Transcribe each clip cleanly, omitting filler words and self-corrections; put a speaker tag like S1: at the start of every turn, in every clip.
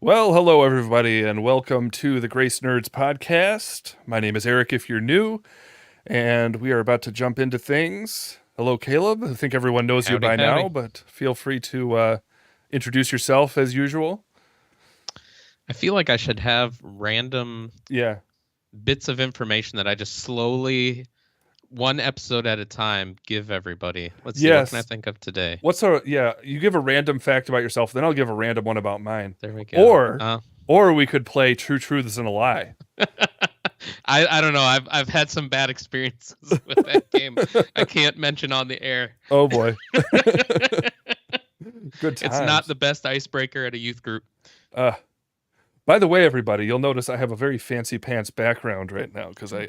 S1: Well, hello everybody, and welcome to the Grace Nerds podcast. My name is Eric if you're new, and we are about to jump into things. Hello, Caleb. I think everyone knows you
S2: Howdy,
S1: by now,
S2: howdy.
S1: but feel free to introduce yourself as usual.
S2: I feel like I should have random
S1: Yeah.
S2: bits of information that I just slowly, one episode at a time, give everybody. Let's see, what can I
S1: Yes.
S2: think of today?
S1: You give a random fact about yourself, then I'll give a random one about mine.
S2: There we go.
S1: Or we could play True Truths and a Lie.
S2: I don't know. I've had some bad experiences with that game. I can't mention on the air.
S1: Oh boy. Good times.
S2: It's not the best icebreaker at a youth group.
S1: By the way, everybody, you'll notice I have a very fancy pants background right now because I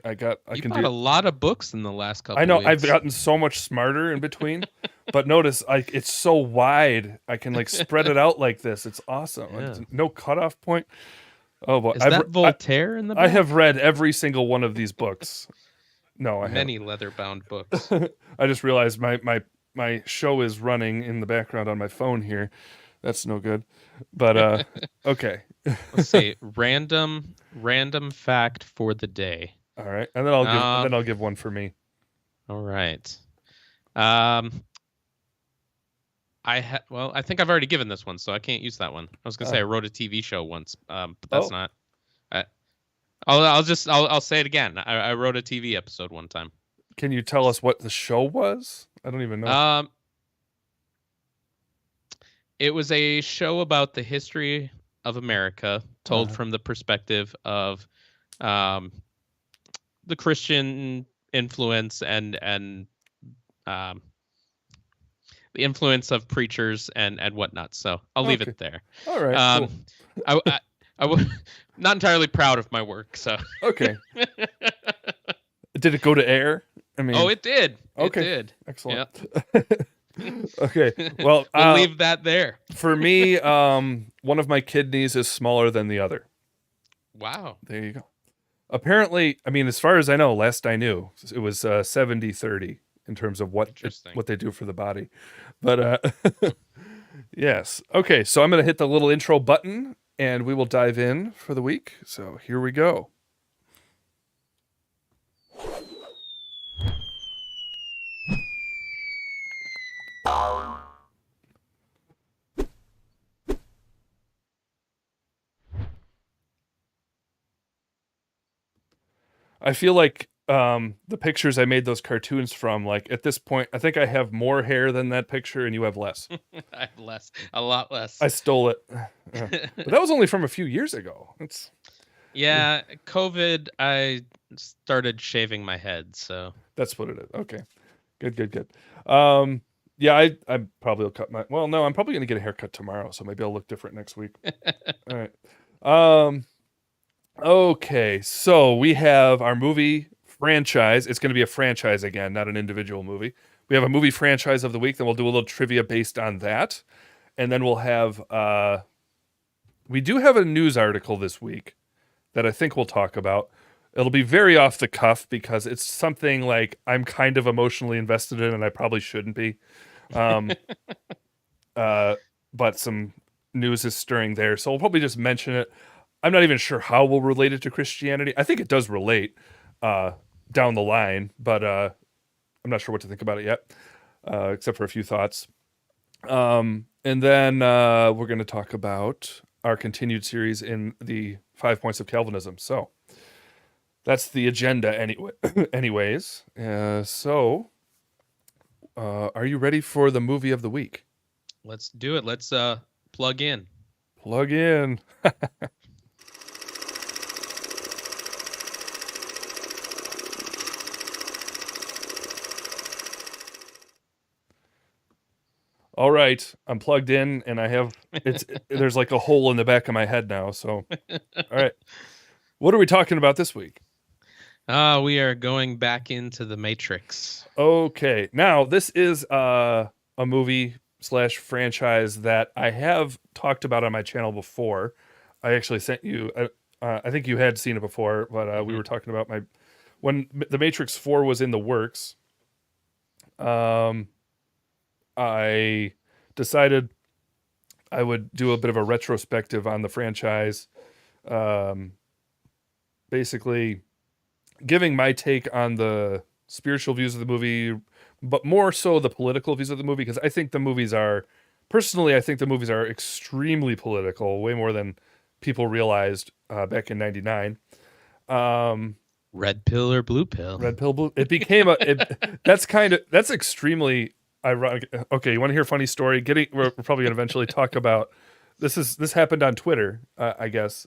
S2: You bought a lot of books in the last couple
S1: I know
S2: weeks.
S1: I've gotten so much smarter in between, but notice it's so wide. I can spread it out like this. It's awesome.
S2: Yeah.
S1: No cutoff point. Oh boy,
S2: Is that Voltaire in the back?
S1: I have read every single one of these books. No, I haven't.
S2: Many leather-bound books.
S1: I just realized my show is running in the background on my phone here. That's no good. But okay.
S2: Let's see. Random fact for the day.
S1: All right, and then I'll give one for me.
S2: All right. I think I've already given this one, so I can't use that one. I was gonna say I wrote a TV show once, but that's not. I'll say it again. I wrote a TV episode one time.
S1: Can you tell us what the show was? I don't even know.
S2: It was a show about the history of America, told from the perspective of the Christian influence and the influence of preachers and whatnot. So I'll leave it there.
S1: All right.
S2: Cool. I was not entirely proud of my work. So
S1: okay. Did it go to air? I mean,
S2: it did.
S1: Okay.
S2: It did.
S1: Excellent. Yep. Okay. Well,
S2: we'll leave that there.
S1: For me, one of my kidneys is smaller than the other.
S2: Wow.
S1: There you go. Apparently, I mean, as far as I know, last I knew, it was 70-30 in terms of what they do for the body. But yes. Okay, so I'm going to hit the little intro button and we will dive in for the week. So here we go. I feel like the pictures I made those cartoons from, at this point, I think I have more hair than that picture and you have less.
S2: I have less. A lot less.
S1: I stole it. But that was only from a few years ago.
S2: Yeah, COVID, I started shaving my head, so.
S1: That's what it is. Okay. Good. Yeah, I probably will cut well, no, I'm probably going to get a haircut tomorrow, so maybe I'll look different next week. All right. Okay, so we have our movie franchise. It's going to be a franchise again, not an individual movie. We have a movie franchise of the week, then we'll do a little trivia based on that. And then we'll have, we do have a news article this week that I think we'll talk about. It'll be very off the cuff because it's something I'm kind of emotionally invested in and I probably shouldn't be. But some news is stirring there, so we'll probably just mention it. I'm not even sure how we'll relate it to Christianity. I think it does relate down the line, but I'm not sure what to think about it yet, except for a few thoughts. And then we're going to talk about our continued series in the 5 points of Calvinism. So that's the agenda anyways. So are you ready for the movie of the week?
S2: Let's do it. Let's plug in.
S1: Plug in. All right, I'm plugged in, and I have there's a hole in the back of my head now. So, all right, what are we talking about this week?
S2: We are going back into the Matrix.
S1: Okay, now this is a movie / franchise that I have talked about on my channel before. I actually sent you. I think you had seen it before, but we were talking about when the Matrix 4 was in the works. I decided I would do a bit of a retrospective on the franchise, um, basically giving my take on the spiritual views of the movie, but more so the political views of the movie, because I think the movies are, personally, I think the movies are extremely political, way more than people realized back in '99. Um,
S2: Red pill or blue pill?
S1: Red pill, blue. It became that's extremely ironic. Okay, you want to hear a funny story? We're probably gonna eventually talk about this. This happened on Twitter, I guess.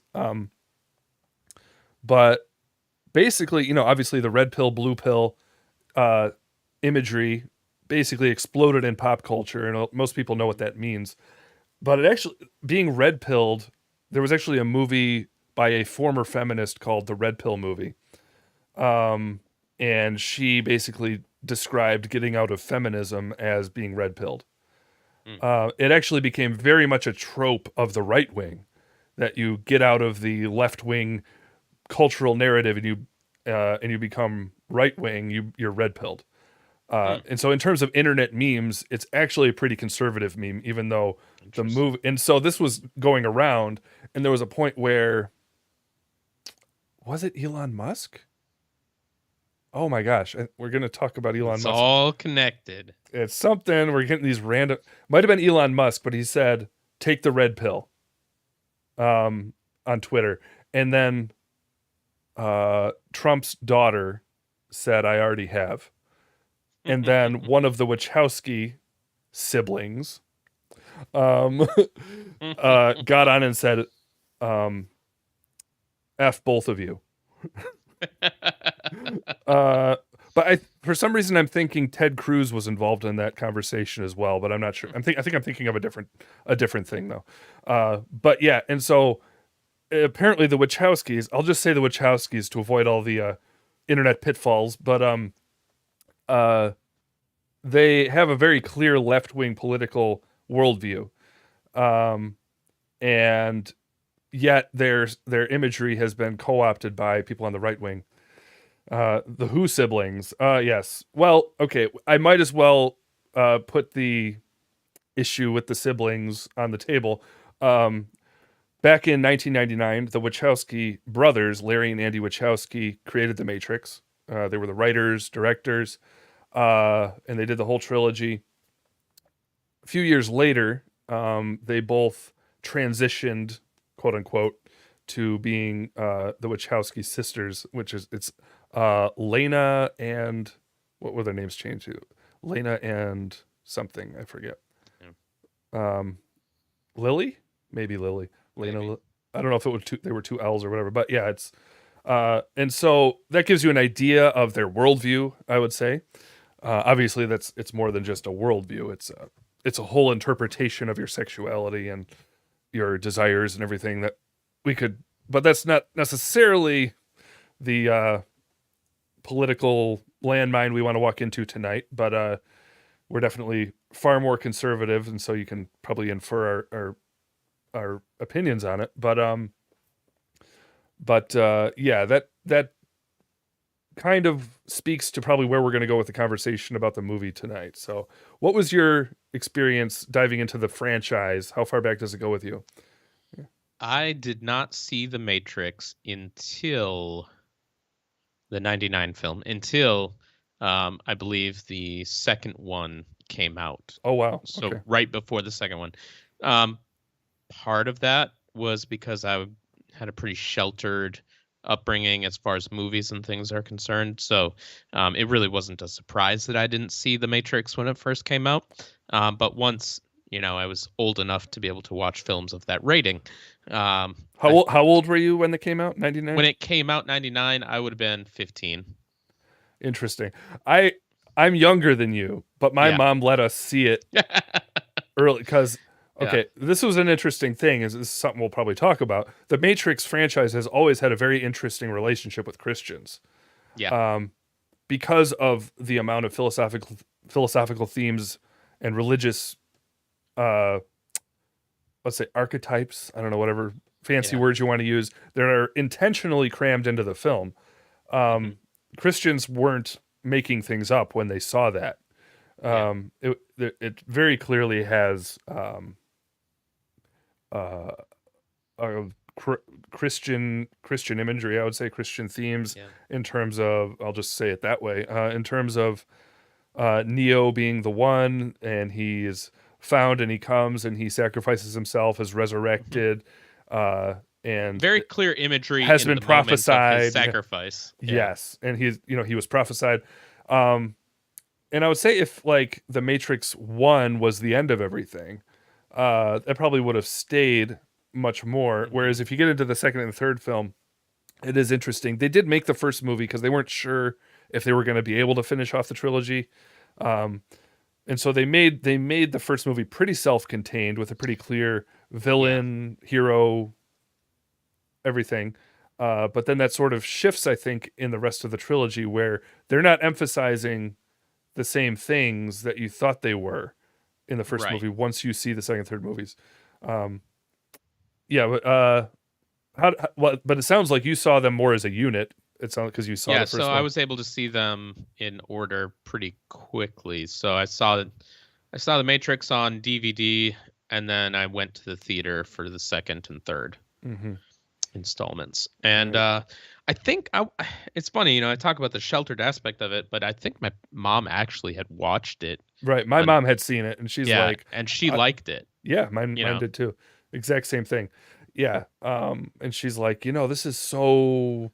S1: But basically, obviously the red pill, blue pill imagery basically exploded in pop culture, and most people know what that means. But it actually, being red pilled, there was actually a movie by a former feminist called the Red Pill movie. And she basically described getting out of feminism as being red pilled. It actually became very much a trope of the right wing, that you get out of the left wing cultural narrative and you become right wing. You're red pilled. And so in terms of internet memes, it's actually a pretty conservative meme, even though the move. And so this was going around, and there was a point where, was it Elon Musk? Oh my gosh, we're going to talk about Elon
S2: It's
S1: Musk.
S2: all connected.
S1: It's something, we're getting these random, might have been Elon Musk, but he said, take the red pill, on Twitter. And then Trump's daughter said, I already have. And then one of the Wachowski siblings got on and said, F both of you. But for some reason, I'm thinking Ted Cruz was involved in that conversation as well, but I'm not sure. I think I'm thinking of a different thing though. But yeah, and so apparently the Wachowskis, I'll just say the Wachowskis to avoid all the internet pitfalls, but they have a very clear left-wing political worldview, and yet their imagery has been co-opted by people on the right wing. The Who siblings, yes. Well, okay, I might as well put the issue with the siblings on the table. Back in 1999, the Wachowski brothers, Larry and Andy Wachowski, created The Matrix. They were the writers, directors, and they did the whole trilogy. A few years later, they both transitioned, quote unquote, to being the Wachowski sisters, which is Lena and what were their names changed to? Lena and something, I forget. Yeah. Lily, maybe Lily. Lena. Maybe. I don't know if it was they were two L's or whatever, but yeah, it's and so that gives you an idea of their worldview, I would say. Obviously, it's more than just a worldview. It's a whole interpretation of your sexuality and your desires and everything that we could, but that's not necessarily the political landmine we want to walk into tonight. But we're definitely far more conservative, and so you can probably infer our opinions on it. But yeah, that kind of speaks to probably where we're going to go with the conversation about the movie tonight. So, what was your experience diving into the franchise? How far back does it go with you?
S2: I did not see The Matrix until the 99 film, until I believe the second one came out.
S1: Oh, wow.
S2: So
S1: okay.
S2: Right before the second one. Part of that was because I had a pretty sheltered upbringing as far as movies and things are concerned. So it really wasn't a surprise that I didn't see The Matrix when it first came out. But once, I was old enough to be able to watch films of that rating.
S1: How old were you when it came out? 99?
S2: When it came out, 99, I would have been 15.
S1: Interesting. I'm younger than you, but my mom let us see it early because, okay, this was an interesting thing. This is something we'll probably talk about. The Matrix franchise has always had a very interesting relationship with Christians.
S2: Yeah.
S1: Because of the amount of philosophical themes and religious, let's say archetypes, I don't know, whatever fancy words you want to use, that are intentionally crammed into the film. Christians weren't making things up when they saw that. It very clearly has uh, of Christian imagery. I would say Christian themes
S2: Yeah.
S1: in terms of, I'll just say it that way, in terms of Neo being the one, and he is found, and he comes and he sacrifices himself, is
S2: Mhm.
S1: resurrected, and
S2: Very clear imagery
S1: has
S2: in
S1: been
S2: the moment of his
S1: prophesied.
S2: sacrifice. Yeah.
S1: Yes, and he's, he was prophesied. Um, and I would say if like the Matrix One was the end of everything, that probably would have stayed much more.
S2: Hmm.
S1: Whereas if you get into the second and third film, it is interesting. They did make the first movie because they weren't sure if they were going to be able to finish off the trilogy. Um, and so they made the first movie pretty self-contained with a pretty clear
S2: Yeah.
S1: villain, hero, everything. But then that sort of shifts, I think, in the rest of the trilogy where they're not emphasizing the same things that you thought they were in the first
S2: Right.
S1: movie once you see the second and third movies. Um, yeah, but but it sounds like you saw them more as a unit. It sounds because you saw
S2: Yeah.
S1: the
S2: So
S1: first
S2: I
S1: one.
S2: was able to see them in order pretty quickly. So I saw the Matrix on DVD, and then I went to the theater for the second and third
S1: Mm-hmm.
S2: installments. And
S1: Right.
S2: I think it's funny, I talk about the sheltered aspect of it, but I think my mom actually had watched it
S1: Right. My
S2: on,
S1: mom had seen it, and she's
S2: yeah,
S1: like,
S2: and she
S1: I,
S2: liked it,
S1: "Yeah, mine did too. Exact same thing." Yeah. And she's like, this is so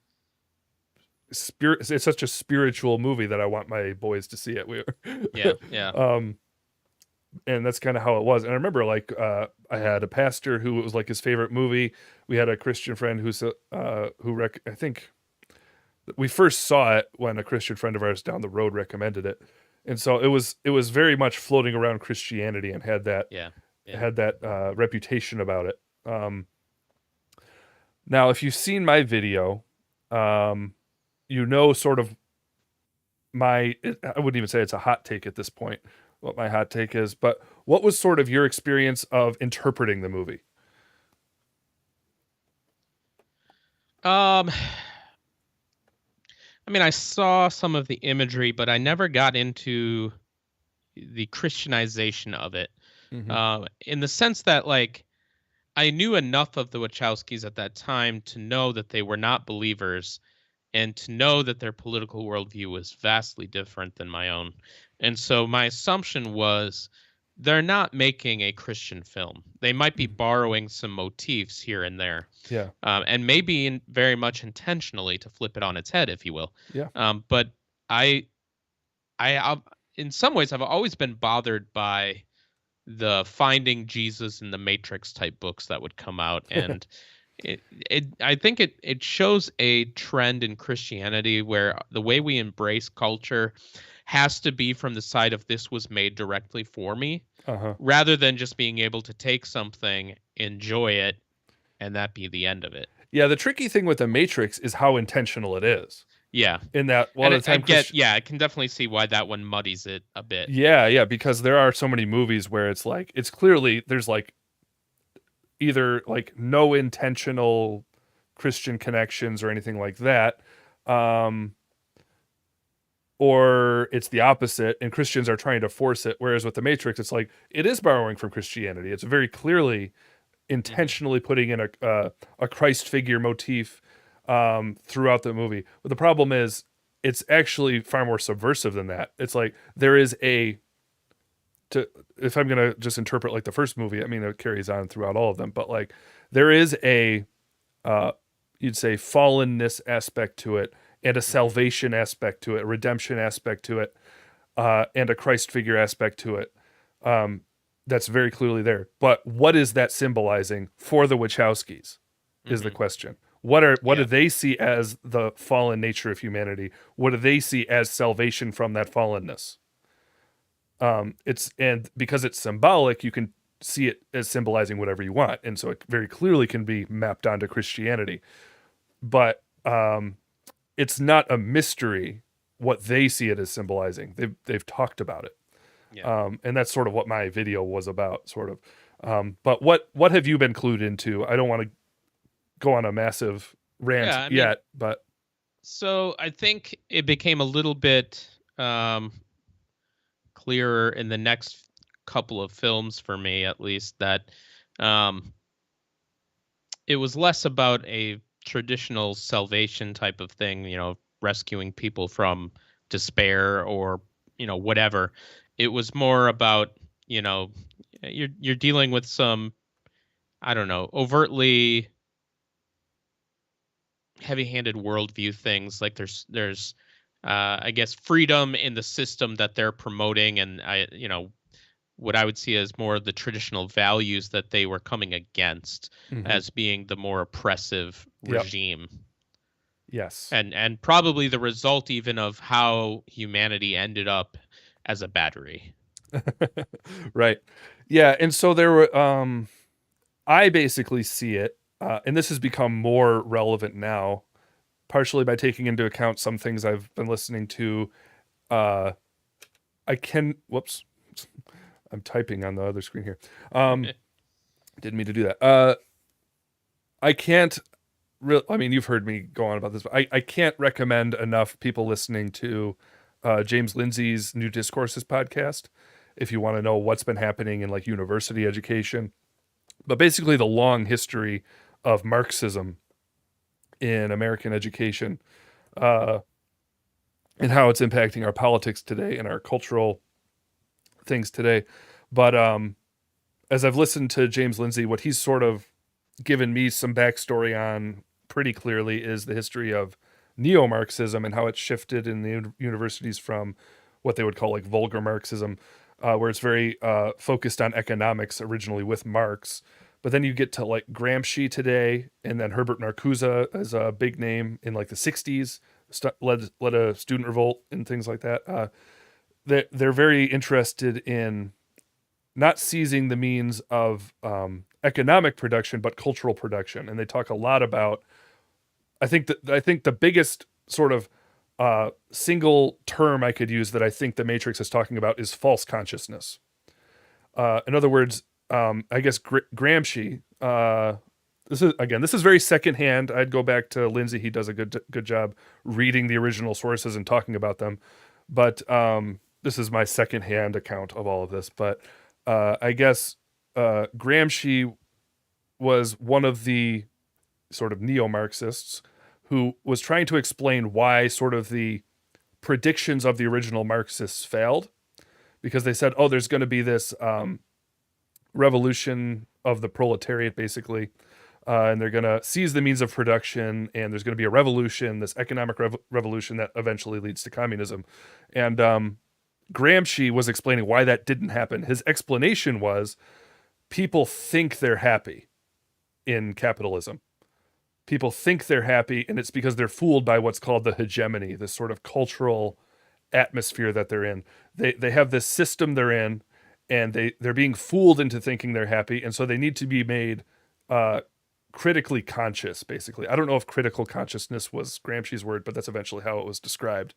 S1: spirit. It's such a spiritual movie that I want my boys to see it.
S2: Yeah, yeah.
S1: Um, and that's kind of how it was. And I remember like I had a pastor who it was like his favorite movie. We had a Christian friend I think we first saw it when a Christian friend of ours down the road recommended it. And so it was very much floating around Christianity and had that
S2: Yeah, yeah.
S1: had that reputation about it. Now, if you've seen my video, um, sort of I wouldn't even say it's a hot take at this point, what my hot take is, but what was sort of your experience of interpreting the movie?
S2: um I mean, I saw some of the imagery, but I never got into the Christianization of it,
S1: Mm-hmm.
S2: in the sense that, like, I knew enough of the Wachowskis at that time to know that they were not believers, and to know that their political worldview was vastly different than my own. And so my assumption was they're not making a Christian film. They might be
S1: Mm-hmm.
S2: borrowing some motifs here and there,
S1: Yeah,
S2: and maybe very much intentionally to flip it on its head, if you will.
S1: yeah,
S2: But I, in some ways, I've always been bothered by the Finding Jesus in the Matrix type books that would come out, and I think it shows a trend in Christianity where the way we embrace culture has to be from the side of this was made directly for me,
S1: uh huh.
S2: rather than just being able to take something, enjoy it, and that be the end of it.
S1: Yeah. The tricky thing with the Matrix is how intentional it is.
S2: Yeah.
S1: In that, a lot
S2: And
S1: of the
S2: I
S1: time,
S2: get, yeah, I can definitely see why that one muddies it a bit.
S1: yeah, yeah, because there are so many movies where it's like it's clearly there's like either like no intentional Christian connections or anything like that, um, or it's the opposite, and Christians are trying to force it. Whereas with the Matrix, it's like it is borrowing from Christianity. It's very clearly
S2: Hmm.
S1: intentionally putting in a Christ figure motif throughout the movie. But the problem is, it's actually far more subversive than that. It's like there is a to if I'm gonna just interpret like the first movie, I mean it carries on throughout all of them, but like there is a uh, you'd say fallenness aspect to it, and a
S2: Hmm.
S1: salvation aspect to it, a redemption aspect to it, and a Christ figure aspect to it. Um, that's very clearly there. But what is that symbolizing for the Wachowskis? Is the
S2: Hmm.
S1: question. What do
S2: Yeah.
S1: they see as the fallen nature of humanity? What do they see as salvation from that fallenness? It's and because it's symbolic, you can see it as symbolizing whatever you want, and so it very clearly can be mapped onto Christianity. But it's not a mystery what they see it as symbolizing. They've talked about it,
S2: Yeah.
S1: and that's sort of what my video was about, sort of. But what have you been clued into? I don't want to go on a massive rant
S2: Yeah. I mean,
S1: yet, but
S2: so I think it became a little bit um, clearer in the next couple of films for me, at least, that um, it was less about a traditional salvation type of thing, rescuing people from despair or, whatever. It was more about, you know, you're dealing with some, I don't know, overtly heavy-handed worldview things. Like there's I guess freedom in the system that they're promoting, and what I would see as more of the traditional values that they were coming against
S1: Hmm.
S2: as being the more oppressive
S1: Yep.
S2: regime.
S1: Yes.
S2: And probably the result even of how humanity ended up as a battery.
S1: Right. Yeah. And so there were, I basically see it, and this has become more relevant now, partially by taking into account some things I've been listening to. Uh, whoops, I'm typing on the other screen here. Didn't mean to do that. I can't I mean, you've heard me go on about this, but I can't recommend enough people listening to James Lindsay's New Discourses podcast if you want to know what's been happening in like university education, but basically the long history of Marxism in American education, uh, and how it's impacting our politics today and our cultural things today. But as I've listened to James Lindsay, what he's sort of given me some backstory on pretty clearly is the history of neo-Marxism and how it's shifted in the universities from what they would call like vulgar Marxism, where it's very focused on economics originally with Marx. But then you get to like Gramsci today, and then Herbert Marcuse as a big name in like the 60s, led a student revolt and things like that. They're very interested in not seizing the means of economic production, but cultural production. And they talk a lot about. I think the biggest sort of single term I could use that I think the Matrix is talking about is false consciousness. In other words, I guess Gramsci. This is very secondhand. I'd go back to Lindsay. He does a good job reading the original sources and talking about them. But this is my secondhand account of all of this. But I guess Gramsci was one of the sort of neo-Marxists who was trying to explain why sort of the predictions of the original Marxists failed, because they said, oh, there's going to be this revolution of the proletariat, basically, and they're going to seize the means of production, and there's going to be a revolution, this economic revolution that eventually leads to communism. And Gramsci was explaining why that didn't happen. His explanation was people think they're happy in capitalism. People think they're happy, and it's because they're fooled by what's called the hegemony, this sort of cultural atmosphere that they're in. They have this system they're in, and they're being fooled into thinking they're happy, and so they need to be made critically conscious, basically. I don't know if critical consciousness was Gramsci's word, but that's eventually how it was described.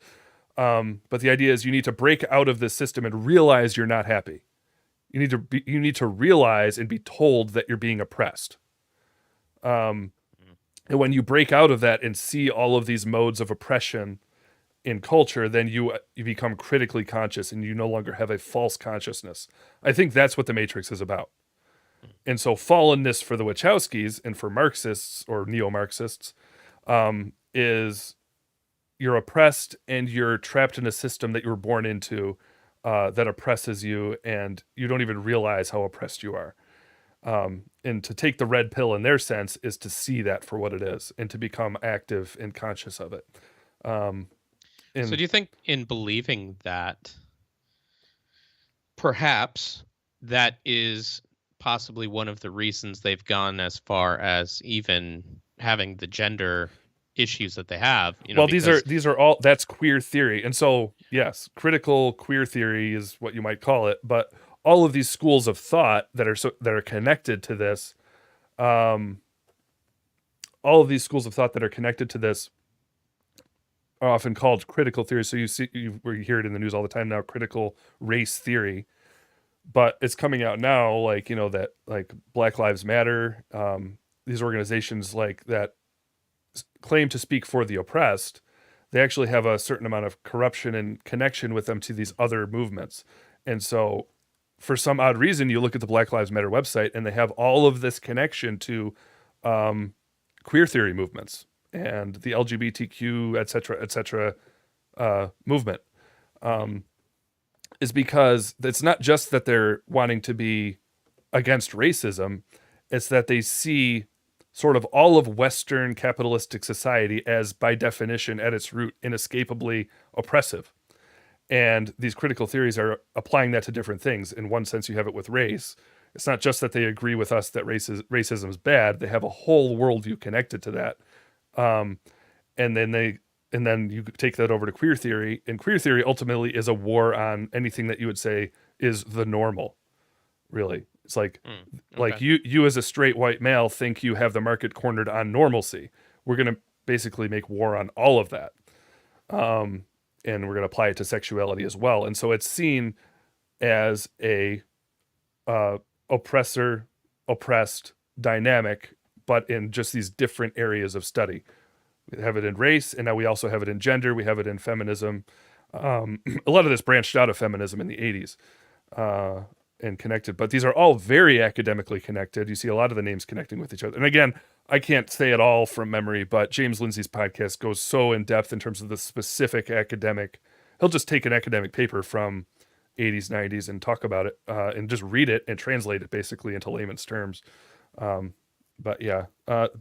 S1: But the idea is you need to break out of this system and realize you're not happy. You need to realize and be told that you're being oppressed. And when you break out of that and see all of these modes of oppression in culture, then you become critically conscious and you no longer have a false consciousness. I think that's what the Matrix is about. And so fallenness for the Wachowskis and for Marxists or neo-Marxists is you're oppressed and you're trapped in a system that you were born into that oppresses you, and you don't even realize how oppressed you are. And to take the red pill in their sense is to see that for what it is and to become active and conscious of it.
S2: So do you think in believing that, perhaps that is possibly one of the reasons they've gone as far as even having the gender issues that they have?
S1: Well, these are all, that's queer theory. And so, yes, critical queer theory is what you might call it, but all of these schools of thought that are connected to this, all of these schools of thought that are connected to this are often called critical theory. So you hear it in the news all the time now, critical race theory. But it's coming out now, like, that like Black Lives Matter, these organizations like that claim to speak for the oppressed, they actually have a certain amount of corruption and connection with them to these other movements. And so for some odd reason, you look at the Black Lives Matter website and they have all of this connection to queer theory movements and the LGBTQ, et cetera, movement, is because it's not just that they're wanting to be against racism, it's that they see sort of all of Western capitalistic society as, by definition, at its root, inescapably oppressive. And these critical theories are applying that to different things. In one sense, you have it with race. It's not just that they agree with us that racism is bad. They have a whole worldview connected to that. And then you take that over to queer theory, and queer theory ultimately is a war on anything that you would say is the normal. Really, it's like you as a straight white male think you have the market cornered on normalcy. We're gonna basically make war on all of that, and we're gonna apply it to sexuality as well. And so it's seen as a oppressor oppressed dynamic, but in just these different areas of study. We have it in race, and now we also have it in gender. We have it in feminism. A lot of this branched out of feminism in the 80s and connected, but these are all very academically connected. You see a lot of the names connecting with each other. And again, I can't say it all from memory, but James Lindsay's podcast goes so in depth in terms of the specific academic. He'll just take an academic paper from 80s, 90s and talk about it and just read it and translate it basically into layman's terms. But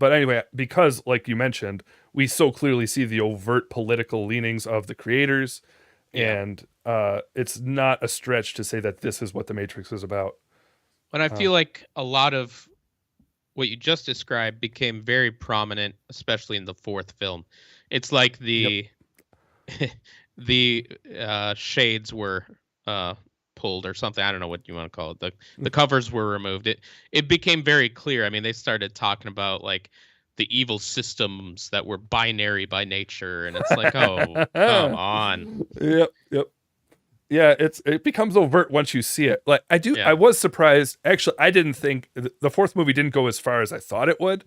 S1: anyway, because like you mentioned, we so clearly see the overt political leanings of the creators, and it's not a stretch to say that this is what the Matrix is about.
S2: But I feel like a lot of what you just described became very prominent, especially in the fourth film. It's like the shades were pulled or something. I don't know what you want to call it. The covers were removed. It became very clear. I mean, they started talking about like the evil systems that were binary by nature, and it's like, oh, come on.
S1: Yep. Yeah, it becomes overt once you see it. Like I was surprised. Actually, I didn't think the fourth movie didn't go as far as I thought it would.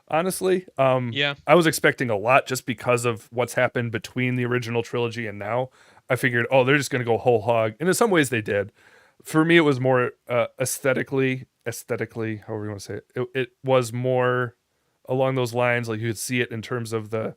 S1: Honestly, I was expecting a lot just because of what's happened between the original trilogy and now. I figured, they're just going to go whole hog. And in some ways they did. For me, it was more aesthetically, however you want to say it. It was more along those lines. Like you could see it in terms of the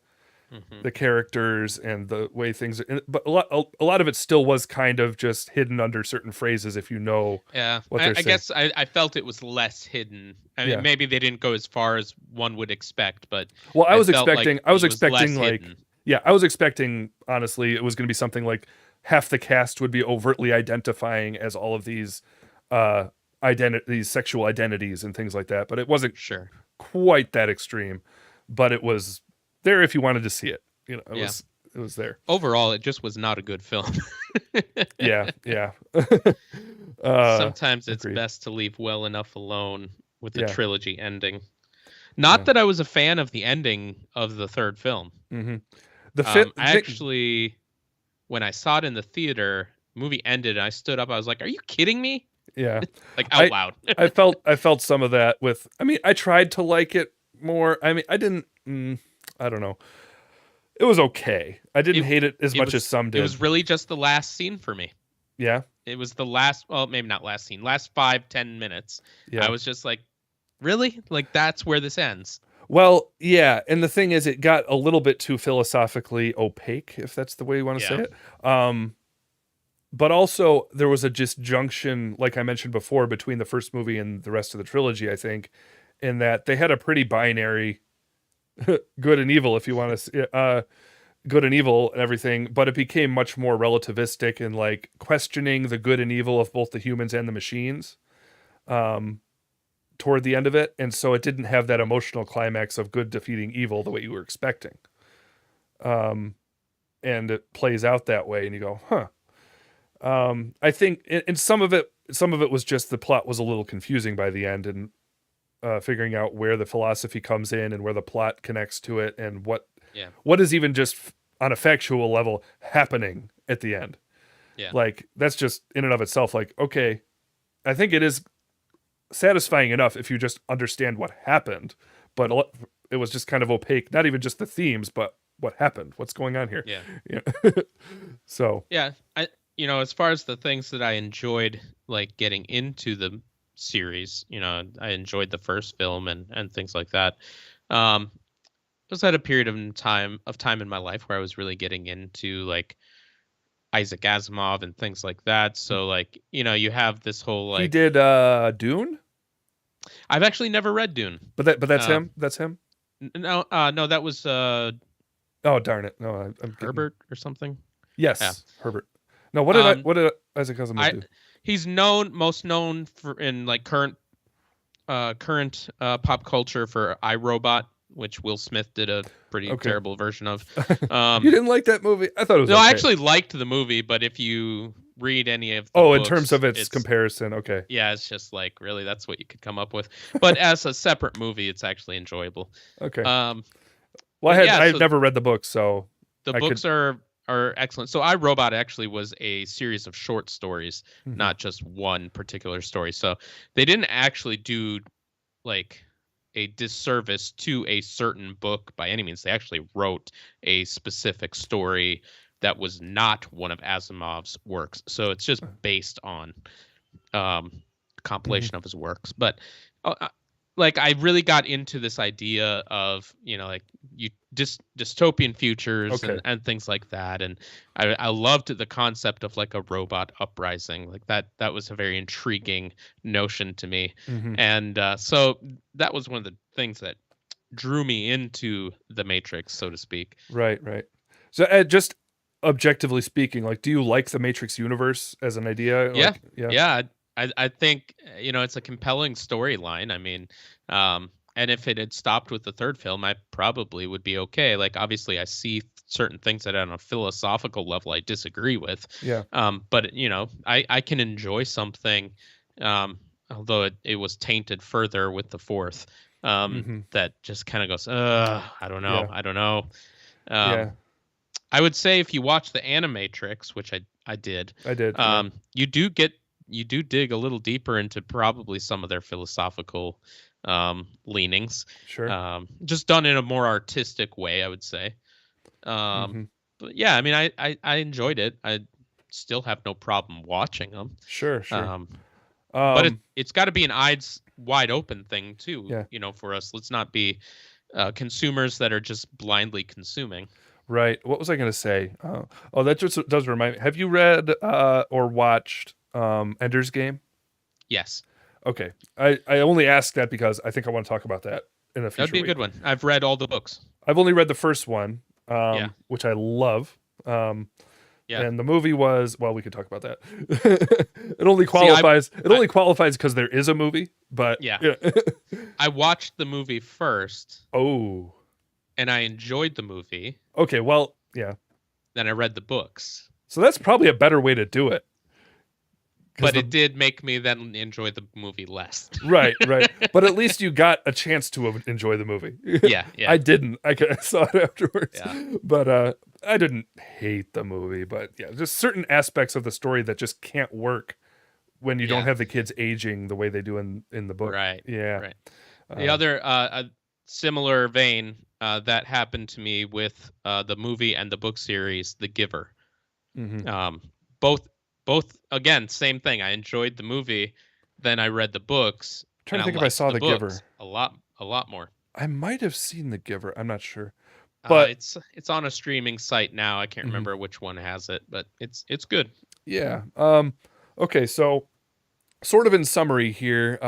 S1: characters and the way things are. But a lot of it still was kind of just hidden under certain phrases if you know what they're saying.
S2: I guess I felt it was less hidden. I mean, maybe they didn't go as far as one would expect, but
S1: I was expecting like hidden. Yeah, I was expecting, honestly, it was going to be something like half the cast would be overtly identifying as all of these these sexual identities and things like that. But it wasn't quite that extreme. But it was there if you wanted to see it. You know, it was there.
S2: Overall, it just was not a good film.
S1: Yeah.
S2: Sometimes it's best to leave well enough alone with the trilogy ending. Not that I was a fan of the ending of the third film.
S1: Mm-hmm.
S2: Actually, when I saw it in the theater, movie ended, and I stood up. I was like, "Are you kidding me?"
S1: Yeah,
S2: like out loud.
S1: I felt some of that with. I mean, I tried to like it more. I mean, I didn't. I don't know. It was okay. I didn't hate it as much as some did.
S2: It was really just the last scene for me.
S1: Yeah.
S2: It was the last. Well, maybe not last scene. Last 5-10 minutes. Yeah. I was just like, really? Like that's where this ends.
S1: Well, yeah, and the thing is, it got a little bit too philosophically opaque, if that's the way you want to say it. But also, there was a disjunction, like I mentioned before, between the first movie and the rest of the trilogy, I think, in that they had a pretty binary good and evil, if you want to good and evil and everything, but it became much more relativistic and like questioning the good and evil of both the humans and the machines. Toward the end of it, and so it didn't have that emotional climax of good defeating evil the way you were expecting. And it plays out that way, and you go, huh. I think, and some of it was just the plot was a little confusing by the end, and figuring out where the philosophy comes in and where the plot connects to it, and what is even just on a factual level happening at the end.
S2: Yeah,
S1: like that's just in and of itself. Like, okay, I think it is satisfying enough if you just understand what happened, but it was just kind of opaque, not even just the themes, but what happened, what's going on here. So
S2: I as far as the things that I enjoyed like getting into the series. You know, I enjoyed the first film and things like that. I was at a period of time in my life where I was really getting into like Isaac Asimov and things like that. So like, you know, you have this whole
S1: He
S2: like
S1: did Dune,
S2: I've actually never read Dune.
S1: but that's
S2: Uh,
S1: him. That's him.
S2: no, that was
S1: Oh darn it! No, I'm getting
S2: Herbert or something. Yeah.
S1: yes, Herbert. No,
S2: Um,
S1: what did Isaac Asimov
S2: I
S1: do?
S2: he's most known for in like current pop culture for iRobot, which Will Smith did a pretty
S1: Okay,
S2: terrible version of.
S1: you didn't like that movie? I thought it was
S2: No, I
S1: okay.
S2: actually liked the movie, but if you read any of the
S1: Oh, in
S2: books,
S1: terms of its comparison, okay.
S2: yeah, it's just like really that's what you could come up with. But as a separate movie, it's actually enjoyable.
S1: Okay.
S2: Um,
S1: Well,
S2: but yeah,
S1: I've
S2: so
S1: never read the book, so
S2: the
S1: I
S2: books
S1: could.
S2: are excellent. So iRobot actually was a series of short stories,
S1: Mhm.
S2: not just one particular story. So they didn't actually do like a disservice to a certain book by any means. They actually wrote a specific story that was not one of Asimov's works. So it's just based on compilation of his works. But like I really got into this idea of, you know, like dystopian futures
S1: Okay.
S2: and things like that. And I loved the concept of like a robot uprising. Like that was a very intriguing notion to me.
S1: Mhm.
S2: And so that was one of the things that drew me into the Matrix, so to speak.
S1: Right, right. So, just objectively speaking, like, do you like the Matrix universe as an idea?
S2: Yeah.
S1: Like, yeah.
S2: Yeah. I think, you know, it's a compelling storyline. I mean, and if it had stopped with the third film, I probably would be okay. Like, obviously, I see certain things that on a philosophical level I disagree with.
S1: Yeah.
S2: But, you know, I can enjoy something, although it was tainted further with the fourth,
S1: Mhm.
S2: that just kind of goes, I don't know.
S1: Yeah.
S2: I don't know.
S1: Yeah.
S2: I would say if you watch the Animatrix, which I did,
S1: I did. Yeah.
S2: you do dig a little deeper into probably some of their philosophical leanings,
S1: Sure.
S2: just done in a more artistic way, I would say. Um,
S1: Mhm.
S2: but yeah, I mean, I enjoyed it. I still have no problem watching them.
S1: Sure, sure.
S2: But
S1: Um,
S2: it's got to be an eyes wide open thing too,
S1: yeah.
S2: you know, for us. Let's not be consumers that are just blindly consuming.
S1: Right. What was I going to say? Oh, that just does remind me. Have you read or watched Ender's Game?
S2: Yes.
S1: Okay. I only ask that because I think I want to talk about that in a
S2: That'd
S1: future
S2: be a
S1: week.
S2: good one. I've read all the books.
S1: I've only read the first one,
S2: Yeah.
S1: which I love.
S2: Yeah.
S1: And the movie was, well, we could talk about that. It only qualifies. It only qualifies because there is a movie. But
S2: Yeah. I watched the movie first
S1: Oh.
S2: and I enjoyed the movie.
S1: Okay. Well, yeah.
S2: Then I read the books.
S1: So that's probably a better way to do it.
S2: But it did make me then enjoy the movie less.
S1: Right, right. But at least you got a chance to enjoy the movie.
S2: Yeah, yeah.
S1: I didn't. I saw it afterwards.
S2: Yeah.
S1: But I didn't hate the movie. But yeah, just certain aspects of the story that just can't work when you don't
S2: Yeah.
S1: have the kids aging the way they do in the book.
S2: Right.
S1: Yeah.
S2: Right. The other a similar vein that happened to me with the movie and the book series, The Giver.
S1: Mhm.
S2: Both again, same thing. I enjoyed the movie, then I read the books,
S1: Trying
S2: and
S1: to think
S2: I
S1: if I
S2: liked
S1: saw The
S2: books
S1: Giver.
S2: a lot more.
S1: I might have seen The Giver. I'm not sure. But
S2: It's on a streaming site now. I can't
S1: Mhm.
S2: remember which one has it, but it's good.
S1: yeah. Okay, so sort of in summary here,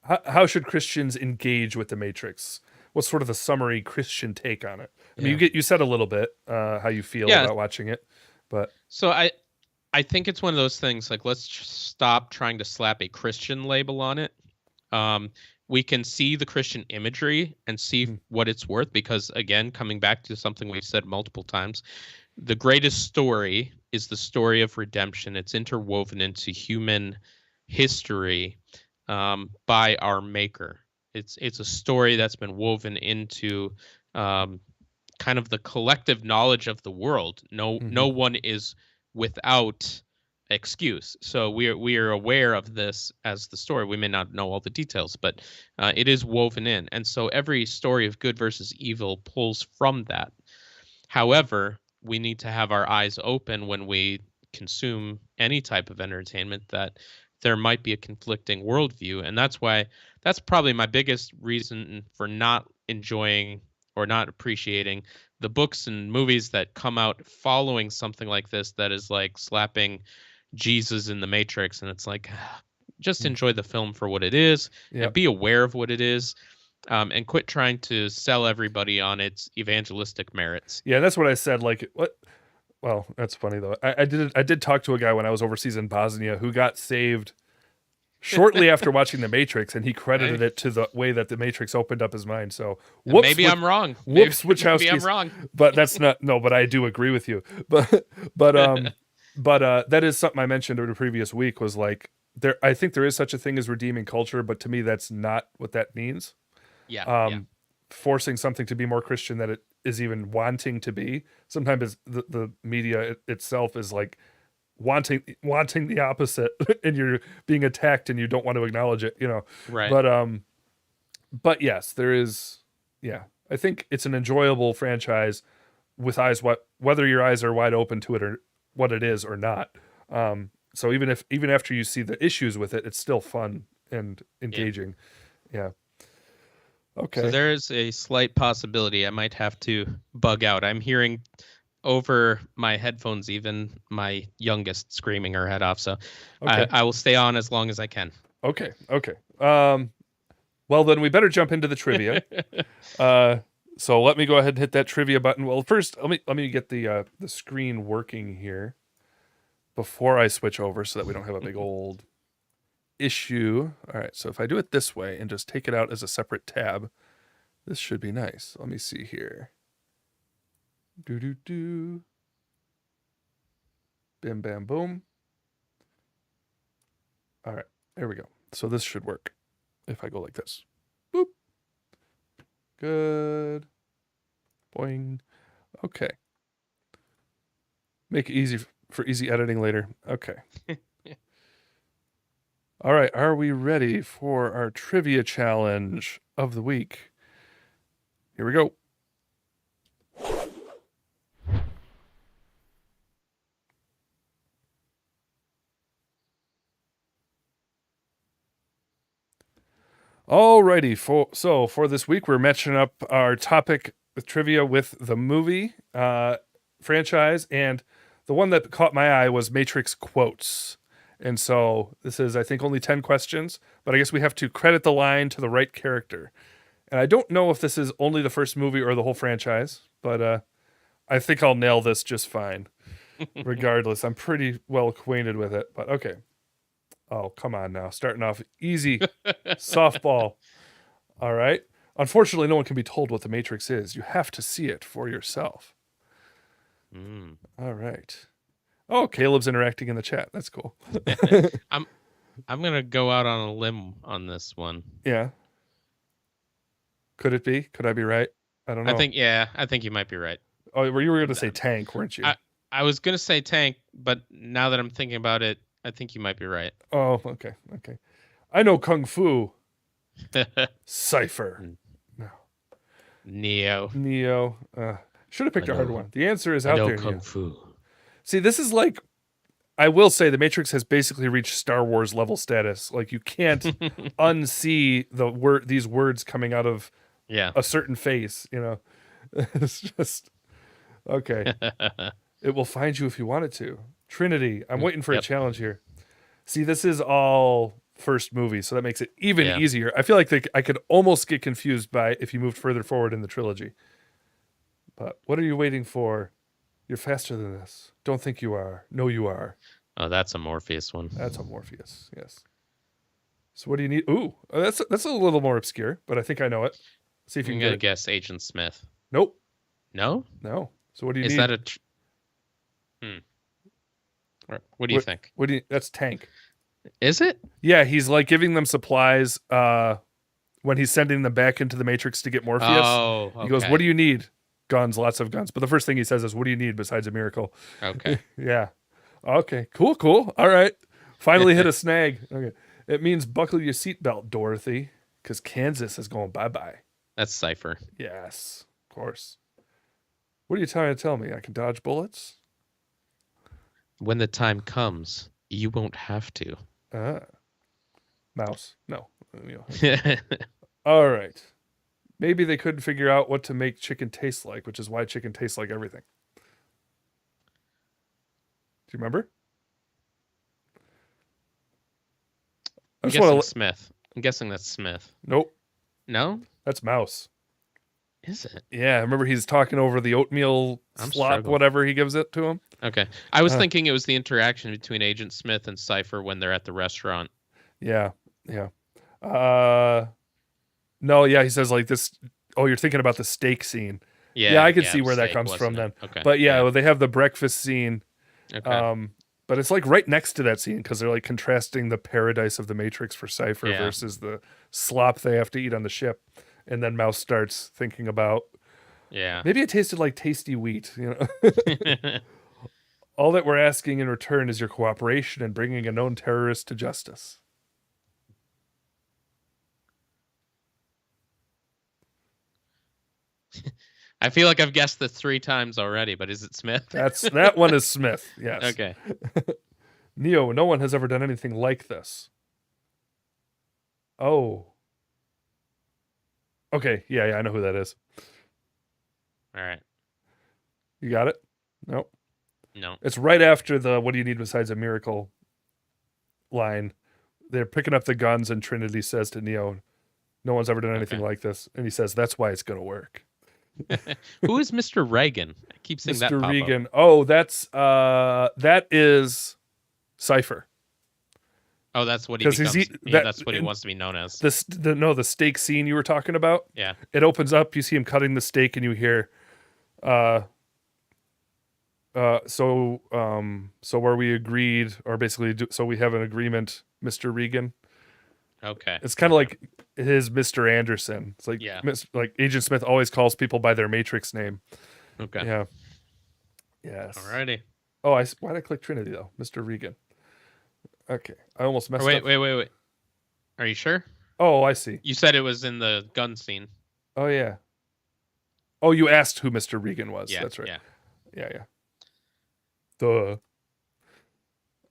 S1: how should Christians engage with the Matrix? What's sort of the summary Christian take on it? I mean, you said a little bit how you feel
S2: Yeah.
S1: about watching it, but
S2: So I think it's one of those things like let's stop trying to slap a Christian label on it. We can see the Christian imagery and see what it's worth because again, coming back to something we've said multiple times, the greatest story is the story of redemption. It's interwoven into human history by our Maker. It's a story that's been woven into kind of the collective knowledge of the world. No one is without excuse. So we are aware of this as the story. We may not know all the details, but it is woven in. And so every story of good versus evil pulls from that. However, we need to have our eyes open when we consume any type of entertainment that there might be a conflicting worldview. And that's probably my biggest reason for not enjoying or not appreciating the books and movies that come out following something like this, that is like slapping Jesus in the Matrix. And it's like, just enjoy the film for what it is and be aware of what it is. And quit trying to sell everybody on its evangelistic merits.
S1: Yeah, that's what I said. Like, what? Well, that's funny though. I did talk to a guy when I was overseas in Bosnia who got saved shortly after watching The Matrix, and he credited it to the way that The Matrix opened up his mind. So whoops,
S2: maybe I'm wrong.
S1: Whoops,
S2: Wachowski. Maybe I'm wrong.
S1: But that's not no. But I do agree with you. But that is something I mentioned in a previous week. Was like I think there is such a thing as redeeming culture, but to me that's not what that means.
S2: Yeah.
S1: Forcing something to be more Christian that it is even wanting to be. Sometimes the media itself is like wanting the opposite, and you're being attacked and you don't want to acknowledge it,
S2: Right.
S1: But yes, there is. Yeah, I think it's an enjoyable franchise with eyes whether your eyes are wide open to it or what it is or not. So even after you see the issues with it, it's still fun and engaging. Yeah. Okay.
S2: So there's a slight possibility I might have to bug out. I'm hearing over my headphones, even my youngest screaming her head off. So
S1: okay.
S2: I will stay on as long as I can.
S1: Okay. Well, then we better jump into the trivia. So let me go ahead and hit that trivia button. Well, first, let me get the screen working here before I switch over so that we don't have a big old issue. All right, so if I do it this way and just take it out as a separate tab, this should be nice. Let me see here. Bim, bam, boom. All right, there we go. So this should work if I go like this. Boop. Good. Boing. Okay. Make it easy for easy editing later. Okay. All right, are we ready for our trivia challenge of the week? Here we go. Alrighty, for this week, we're matching up our topic with trivia with the movie franchise, and the one that caught my eye was Matrix quotes. And so this is, I think, only 10 questions, but I guess we have to credit the line to the right character. And I don't know if this is only the first movie or the whole franchise, but I think I'll nail this just fine. Regardless, I'm pretty well acquainted with it, but okay. Oh, come on now. Starting off easy. Softball. All right. Unfortunately, no one can be told what the Matrix is. You have to see it for yourself. All right. Oh, Caleb's interacting in the chat. That's cool.
S2: I'm gonna go out on a limb on this one.
S1: Yeah. Could it be? Could I be right? I don't know.
S2: I think you might be right.
S1: Oh, you were going to say tank, weren't you?
S2: I was gonna say tank, but now that I'm thinking about it, I think you might be right.
S1: Oh, okay. I know Kung Fu. Cypher.
S2: No. Neo.
S1: Should have picked a harder one. The answer is out there.
S2: Kung Fu.
S1: See, this is like, I will say, The Matrix has basically reached Star Wars level status. Like, you can't unsee these words coming out of a certain face. It's just okay. It will find you if you want it to. Trinity. I'm waiting for a challenge here. See, this is all first movie, so that makes it even easier. I feel like I could almost get confused by if you moved further forward in the trilogy. But what are you waiting for? You're faster than this. Don't think you are. No, you are.
S2: Oh, that's a Morpheus one.
S1: That's a Morpheus, yes. So what do you need? Ooh, that's a little more obscure, but I think I know it. See if you can get it.
S2: Guess Agent Smith.
S1: Nope.
S2: No?
S1: No. So what do you need?
S2: Is that What do you think?
S1: That's Tank.
S2: Is it?
S1: Yeah, he's like giving them supplies when he's sending them back into the Matrix to get Morpheus.
S2: Oh, okay.
S1: He goes, "What do you need?" Guns, lots of guns. But the first thing he says is, "What do you need besides a miracle?"
S2: Okay.
S1: Yeah. Okay. Cool. All right. Finally hit a snag. Okay. It means buckle your seatbelt, Dorothy, because Kansas is going bye-bye.
S2: That's Cypher.
S1: Yes, of course. What are you trying to tell me? I can dodge bullets?
S2: When the time comes, you won't have to.
S1: Mouse. No. All right. Maybe they couldn't figure out what to make chicken taste like, which is why chicken tastes like everything. Do you remember?
S2: I'm guessing Smith. I'm guessing that's Smith.
S1: Nope.
S2: No?
S1: That's Mouse.
S2: Is it?
S1: Yeah, remember he's talking over the oatmeal slop, whatever he gives it to him?
S2: Okay. I was thinking it was the interaction between Agent Smith and Cypher when they're at the restaurant.
S1: Yeah. No, yeah, he says like this. Oh, you're thinking about the steak scene. Yeah, I can see where that comes from then.
S2: Okay.
S1: But well, they have the breakfast scene.
S2: Okay.
S1: But it's like right next to that scene because they're like contrasting the paradise of the Matrix for Cypher versus the slop they have to eat on the ship. And then Mouse starts thinking about, maybe it tasted like tasty wheat. All that we're asking in return is your cooperation in bringing a known terrorist to justice.
S2: I feel like I've guessed this 3 times already, but is it Smith?
S1: That one is Smith. Yes.
S2: Okay.
S1: Neo, no one has ever done anything like this. Oh. Okay. Yeah, I know who that is.
S2: All right.
S1: You got it? Nope.
S2: No.
S1: It's right after the "What do you need besides a miracle" line. They're picking up the guns, and Trinity says to Neo, "No one's ever done anything like this," and he says, "That's why it's going to work."
S2: Who is Mr. Reagan? I keep seeing that
S1: Mr.
S2: pop
S1: Reagan.
S2: up.
S1: Oh, that is Cypher.
S2: Oh, that's what he becomes. That's what he wants to be known as.
S1: The steak scene you were talking about.
S2: Yeah.
S1: It opens up. You see him cutting the steak, and you hear, so where we agreed, or basically, so we have an agreement, Mr. Reagan.
S2: Okay.
S1: It's kind of like his Mr. Anderson. It's like like Agent Smith always calls people by their Matrix name.
S2: Okay.
S1: Yeah. Yes.
S2: Alrighty.
S1: Oh, why did I click Trinity though? Mr. Reagan. Okay, I almost messed up.
S2: Wait. Are you sure?
S1: Oh, I see.
S2: You said it was in the gun scene.
S1: Oh yeah. Oh, you asked who Mr. Reagan was.
S2: Yeah,
S1: that's right.
S2: Yeah.
S1: Duh.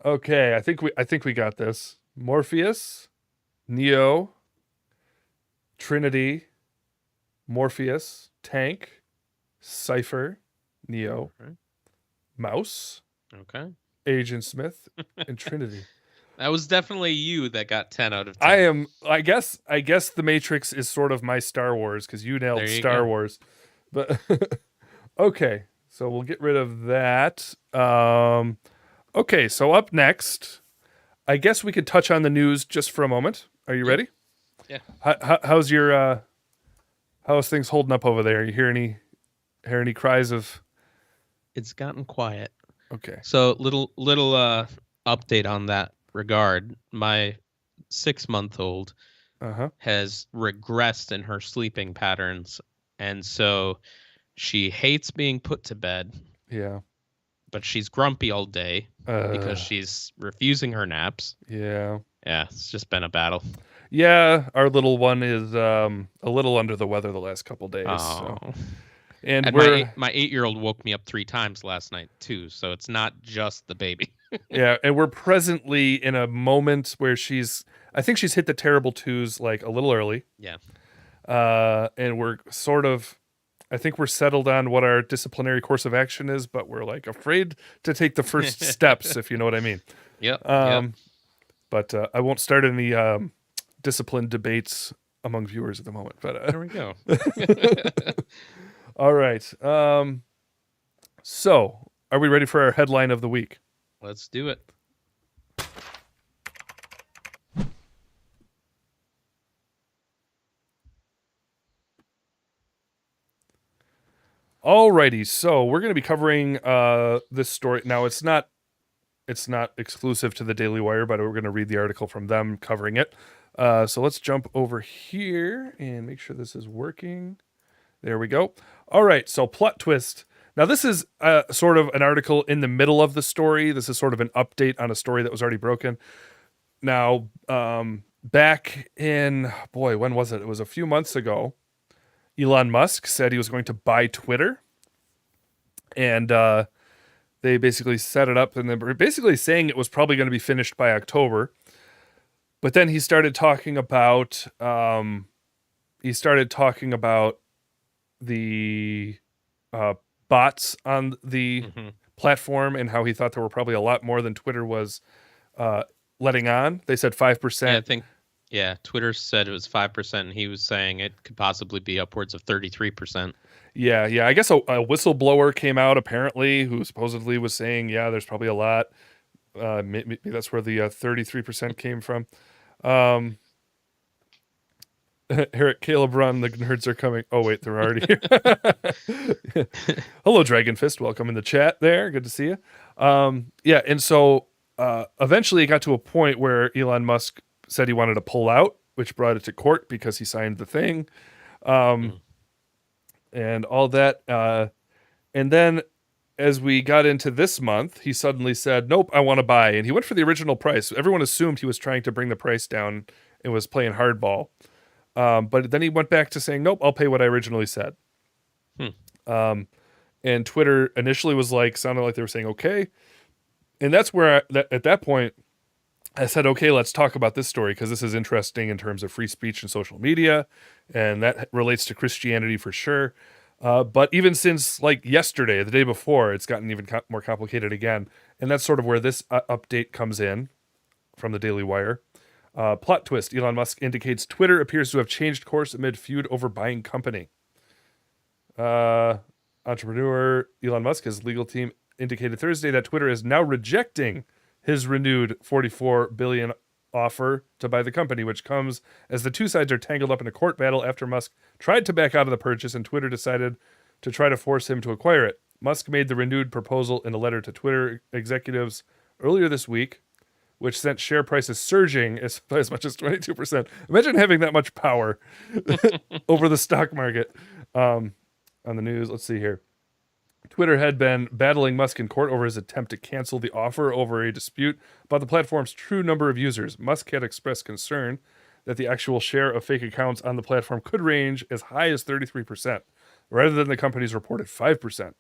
S1: Okay, I think we got this. Morpheus, Neo, Trinity, Morpheus, Tank, Cypher, Neo, Mouse, Agent Smith, and Trinity.
S2: That was definitely you that got 10 out of 10.
S1: I guess the Matrix is sort of my Star Wars because you nailed Star Wars. But okay, so we'll get rid of that. Okay, so up next, I guess we could touch on the news just for a moment. Are you ready?
S2: Yeah.
S1: How's how's things holding up over there? You hear any cries of?
S2: It's gotten quiet.
S1: Okay.
S2: So little update on that regard. My 6-month-old has regressed in her sleeping patterns, and so she hates being put to bed.
S1: Yeah.
S2: But she's grumpy all day because she's refusing her naps.
S1: Yeah.
S2: Yeah, it's just been a battle.
S1: Yeah, our little one is a little under the weather the last couple days.
S2: Oh.
S1: So. And
S2: my 8-year-old woke me up 3 times last night too, so it's not just the baby.
S1: Yeah, and we're presently in a moment where I think she's hit the terrible twos like a little early.
S2: Yeah.
S1: And we're I think we're settled on what our disciplinary course of action is, but we're like afraid to take the first steps, if you know what I mean.
S2: Yep.
S1: But I won't start any discipline debates among viewers at the moment. But
S2: there we go.
S1: All right. So, are we ready for our headline of the week?
S2: Let's do it.
S1: Alrighty, so we're going to be covering this story. Now, it's not exclusive to the Daily Wire, but we're going to read the article from them covering it. So let's jump over here and make sure this is working. There we go. All right, so plot twist. Now, this is sort of an article in the middle of the story. This is sort of an update on a story that was already broken. Now, back in, when was it? It was a few months ago. Elon Musk said he was going to buy Twitter. And they basically set it up, and they were basically saying it was probably going to be finished by October. But then he started talking about the bots on the platform and how he thought there were probably a lot more than Twitter was letting on. They said 5%.
S2: Yeah, I think Twitter said it was 5%, and he was saying it could possibly be upwards of 33%.
S1: Yeah. I guess a whistleblower came out apparently who supposedly was saying, yeah, there's probably a lot. Maybe that's where the 33% came from. Eric, Caleb, run. The nerds are coming. Oh, wait, they're already here. Hello, Dragon Fist. Welcome in the chat there. Good to see you. Yeah, and so eventually it got to a point where Elon Musk said he wanted to pull out, which brought it to court because he signed the thing. And all that. And then as we got into this month, he suddenly said, nope, I want to buy. And he went for the original price. Everyone assumed he was trying to bring the price down and was playing hardball. But then he went back to saying, nope, I'll pay what I originally said. And Twitter initially sounded like they were saying, okay. And that's where at that point I said, okay, let's talk about this story because this is interesting in terms of free speech and social media. And that relates to Christianity for sure. But even since yesterday, the day before, it's gotten even more complicated again. And that's sort of where this update comes in from the Daily Wire. Plot twist, Elon Musk indicates Twitter appears to have changed course amid feud over buying company. Entrepreneur Elon Musk, his legal team, indicated Thursday that Twitter is now rejecting his renewed $44 billion offer to buy the company, which comes as the two sides are tangled up in a court battle after Musk tried to back out of the purchase and Twitter decided to try to force him to acquire it. Musk made the renewed proposal in a letter to Twitter executives earlier this week, which sent share prices surging by as much as 22%. Imagine having that much power over the stock market. On the news, let's see here. Twitter had been battling Musk in court over his attempt to cancel the offer over a dispute about the platform's true number of users. Musk had expressed concern that the actual share of fake accounts on the platform could range as high as 33%, rather than the company's reported 5%,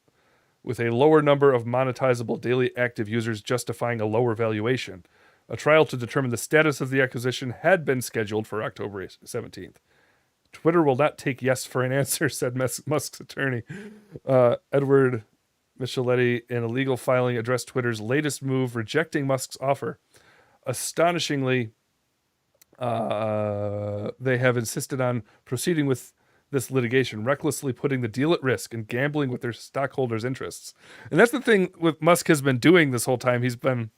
S1: with a lower number of monetizable daily active users justifying a lower valuation. A trial to determine the status of the acquisition had been scheduled for October 17th. Twitter will not take yes for an answer, said Musk's attorney. Edward Micheletti, in a legal filing, addressed Twitter's latest move, rejecting Musk's offer. Astonishingly, they have insisted on proceeding with this litigation, recklessly putting the deal at risk and gambling with their stockholders' interests. And that's the thing with Musk has been doing this whole time. He's been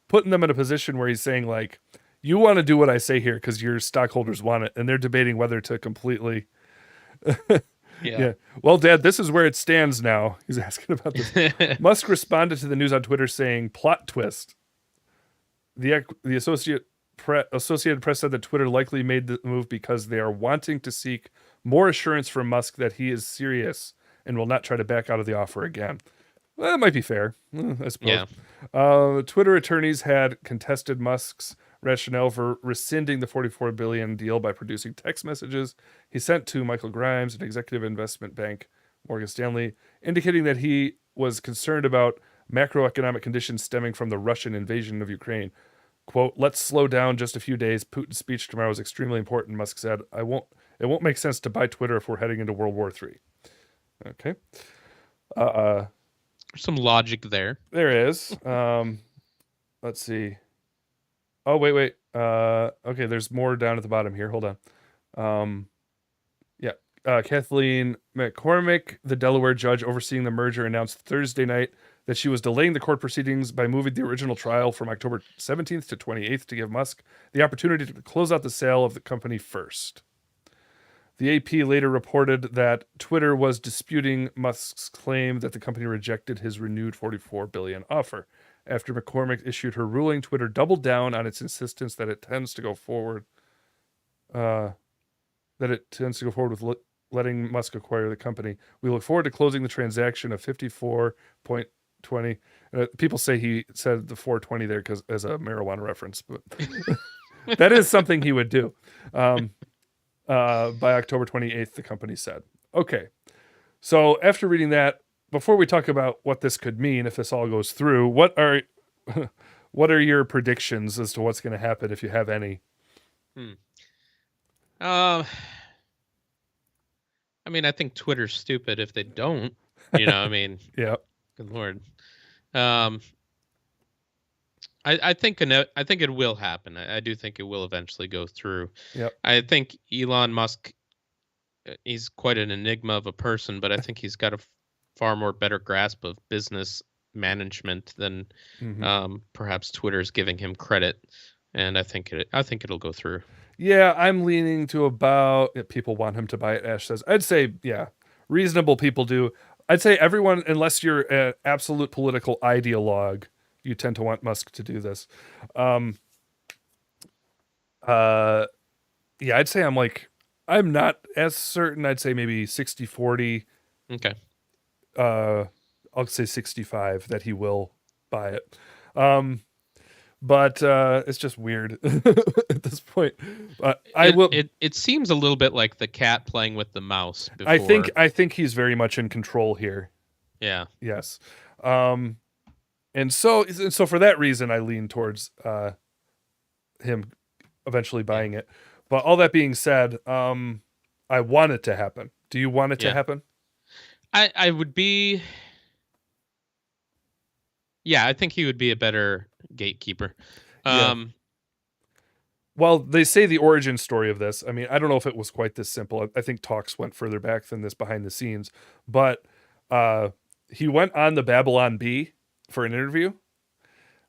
S1: putting them in a position where he's saying, you want to do what I say here because your stockholders want it. And they're debating whether to completely... Yeah. Well, Dad, this is where it stands now. He's asking about this. Musk responded to the news on Twitter saying, plot twist. The Associated Press said that Twitter likely made the move because they are wanting to seek more assurance from Musk that he is serious and will not try to back out of the offer again. Well, that might be fair, I suppose. Yeah. Twitter attorneys had contested Musk's rationale for rescinding the $44 billion deal by producing text messages he sent to Michael Grimes, an executive investment bank, Morgan Stanley, indicating that he was concerned about macroeconomic conditions stemming from the Russian invasion of Ukraine. Quote, let's slow down just a few days. Putin's speech tomorrow is extremely important, Musk said. It won't make sense to buy Twitter if we're heading into World War III. Okay.
S2: Some logic there.
S1: There is. Let's see. Oh, wait. Okay, there's more down at the bottom here. Hold on. Kathleen McCormick, the Delaware judge overseeing the merger, announced Thursday night that she was delaying the court proceedings by moving the original trial from October 17th to 28th to give Musk the opportunity to close out the sale of the company first. The AP later reported that Twitter was disputing Musk's claim that the company rejected his renewed $44 billion offer. After McCormick issued her ruling, Twitter doubled down on its insistence that it tends to go forward with letting Musk acquire the company. We look forward to closing the transaction of 54.20. People say he said the 420 there as a marijuana reference, but that is something he would do. By October 28th, the company said. Okay, so after reading that, before we talk about what this could mean if this all goes through, what are your predictions as to what's going to happen if you have any?
S2: Hmm. Uh, I mean, I think Twitter's stupid if they don't. I mean,
S1: Yeah.
S2: good Lord. Um, I think it will happen. I do think it will eventually go through.
S1: Yep.
S2: I think Elon Musk, he's quite an enigma of a person, but I think he's got a far more better grasp of business management than
S1: Hmm.
S2: perhaps Twitter's giving him credit. And I think it'll go through.
S1: Yeah, I'm leaning to about if people want him to buy it. Ash says, I'd say, yeah, reasonable people do. I'd say everyone, unless you're an absolute political ideologue, you tend to want Musk to do this. Um, uh, yeah, I'd say I'm not as certain. I'd say maybe 60-40.
S2: Okay.
S1: Uh, I'll say 65 that he will buy it. Um, but it's just weird at this point. I
S2: It,
S1: will.
S2: it it seems a little bit like the cat playing with the mouse
S1: I think
S2: before.
S1: I think he's very much in control here.
S2: Yeah.
S1: Yes. Um, and so for that reason, I lean towards him eventually
S2: Yeah.
S1: buying it. But all that being said, I want it to happen. Do you want it to
S2: Yeah.
S1: happen?
S2: I would be. Yeah, I think he would be a better gatekeeper.
S1: Yeah.
S2: Um,
S1: Well, they say the origin story of this. I mean, I don't know if it was quite this simple. I think talks went further back than this behind the scenes. But uh, he went on the Babylon Bee for an interview.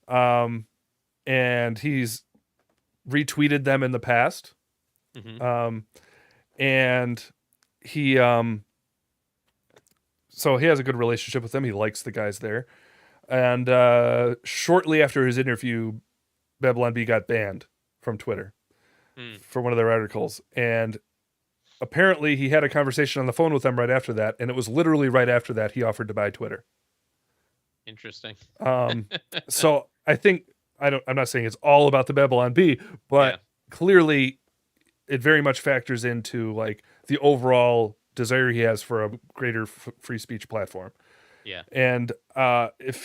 S1: Um, and he's retweeted them in the past.
S2: mhm.
S1: Um, and he so he has a good relationship with them. He likes the guys there. And shortly after his interview, Babylon Bee got banned from Twitter
S2: Hmm.
S1: for one of their articles. And apparently he had a conversation on the phone with them right after that, and it was literally right after that he offered to buy Twitter.
S2: Interesting.
S1: Um, so I think I'm not saying it's all about the Babylon Bee,
S2: Yeah.
S1: but clearly it very much factors into like the overall desire he has for a greater free speech platform.
S2: Yeah.
S1: And if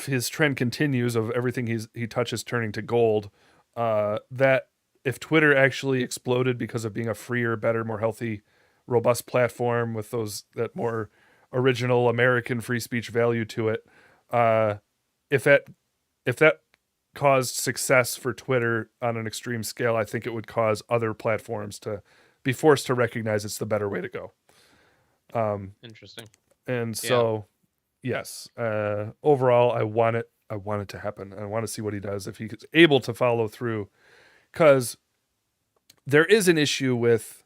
S1: his trend continues of everything he touches turning to gold, that if Twitter actually exploded because of being a freer, better, more healthy, robust platform with that more original American free speech value to it, uh, if that caused success for Twitter on an extreme scale, I think it would cause other platforms to be forced to recognize it's the better way to go.
S2: Interesting.
S1: And
S2: Yeah.
S1: so, yes, overall, I want it. I want it to happen. I want to see what he does if he's able to follow through, because there is an issue with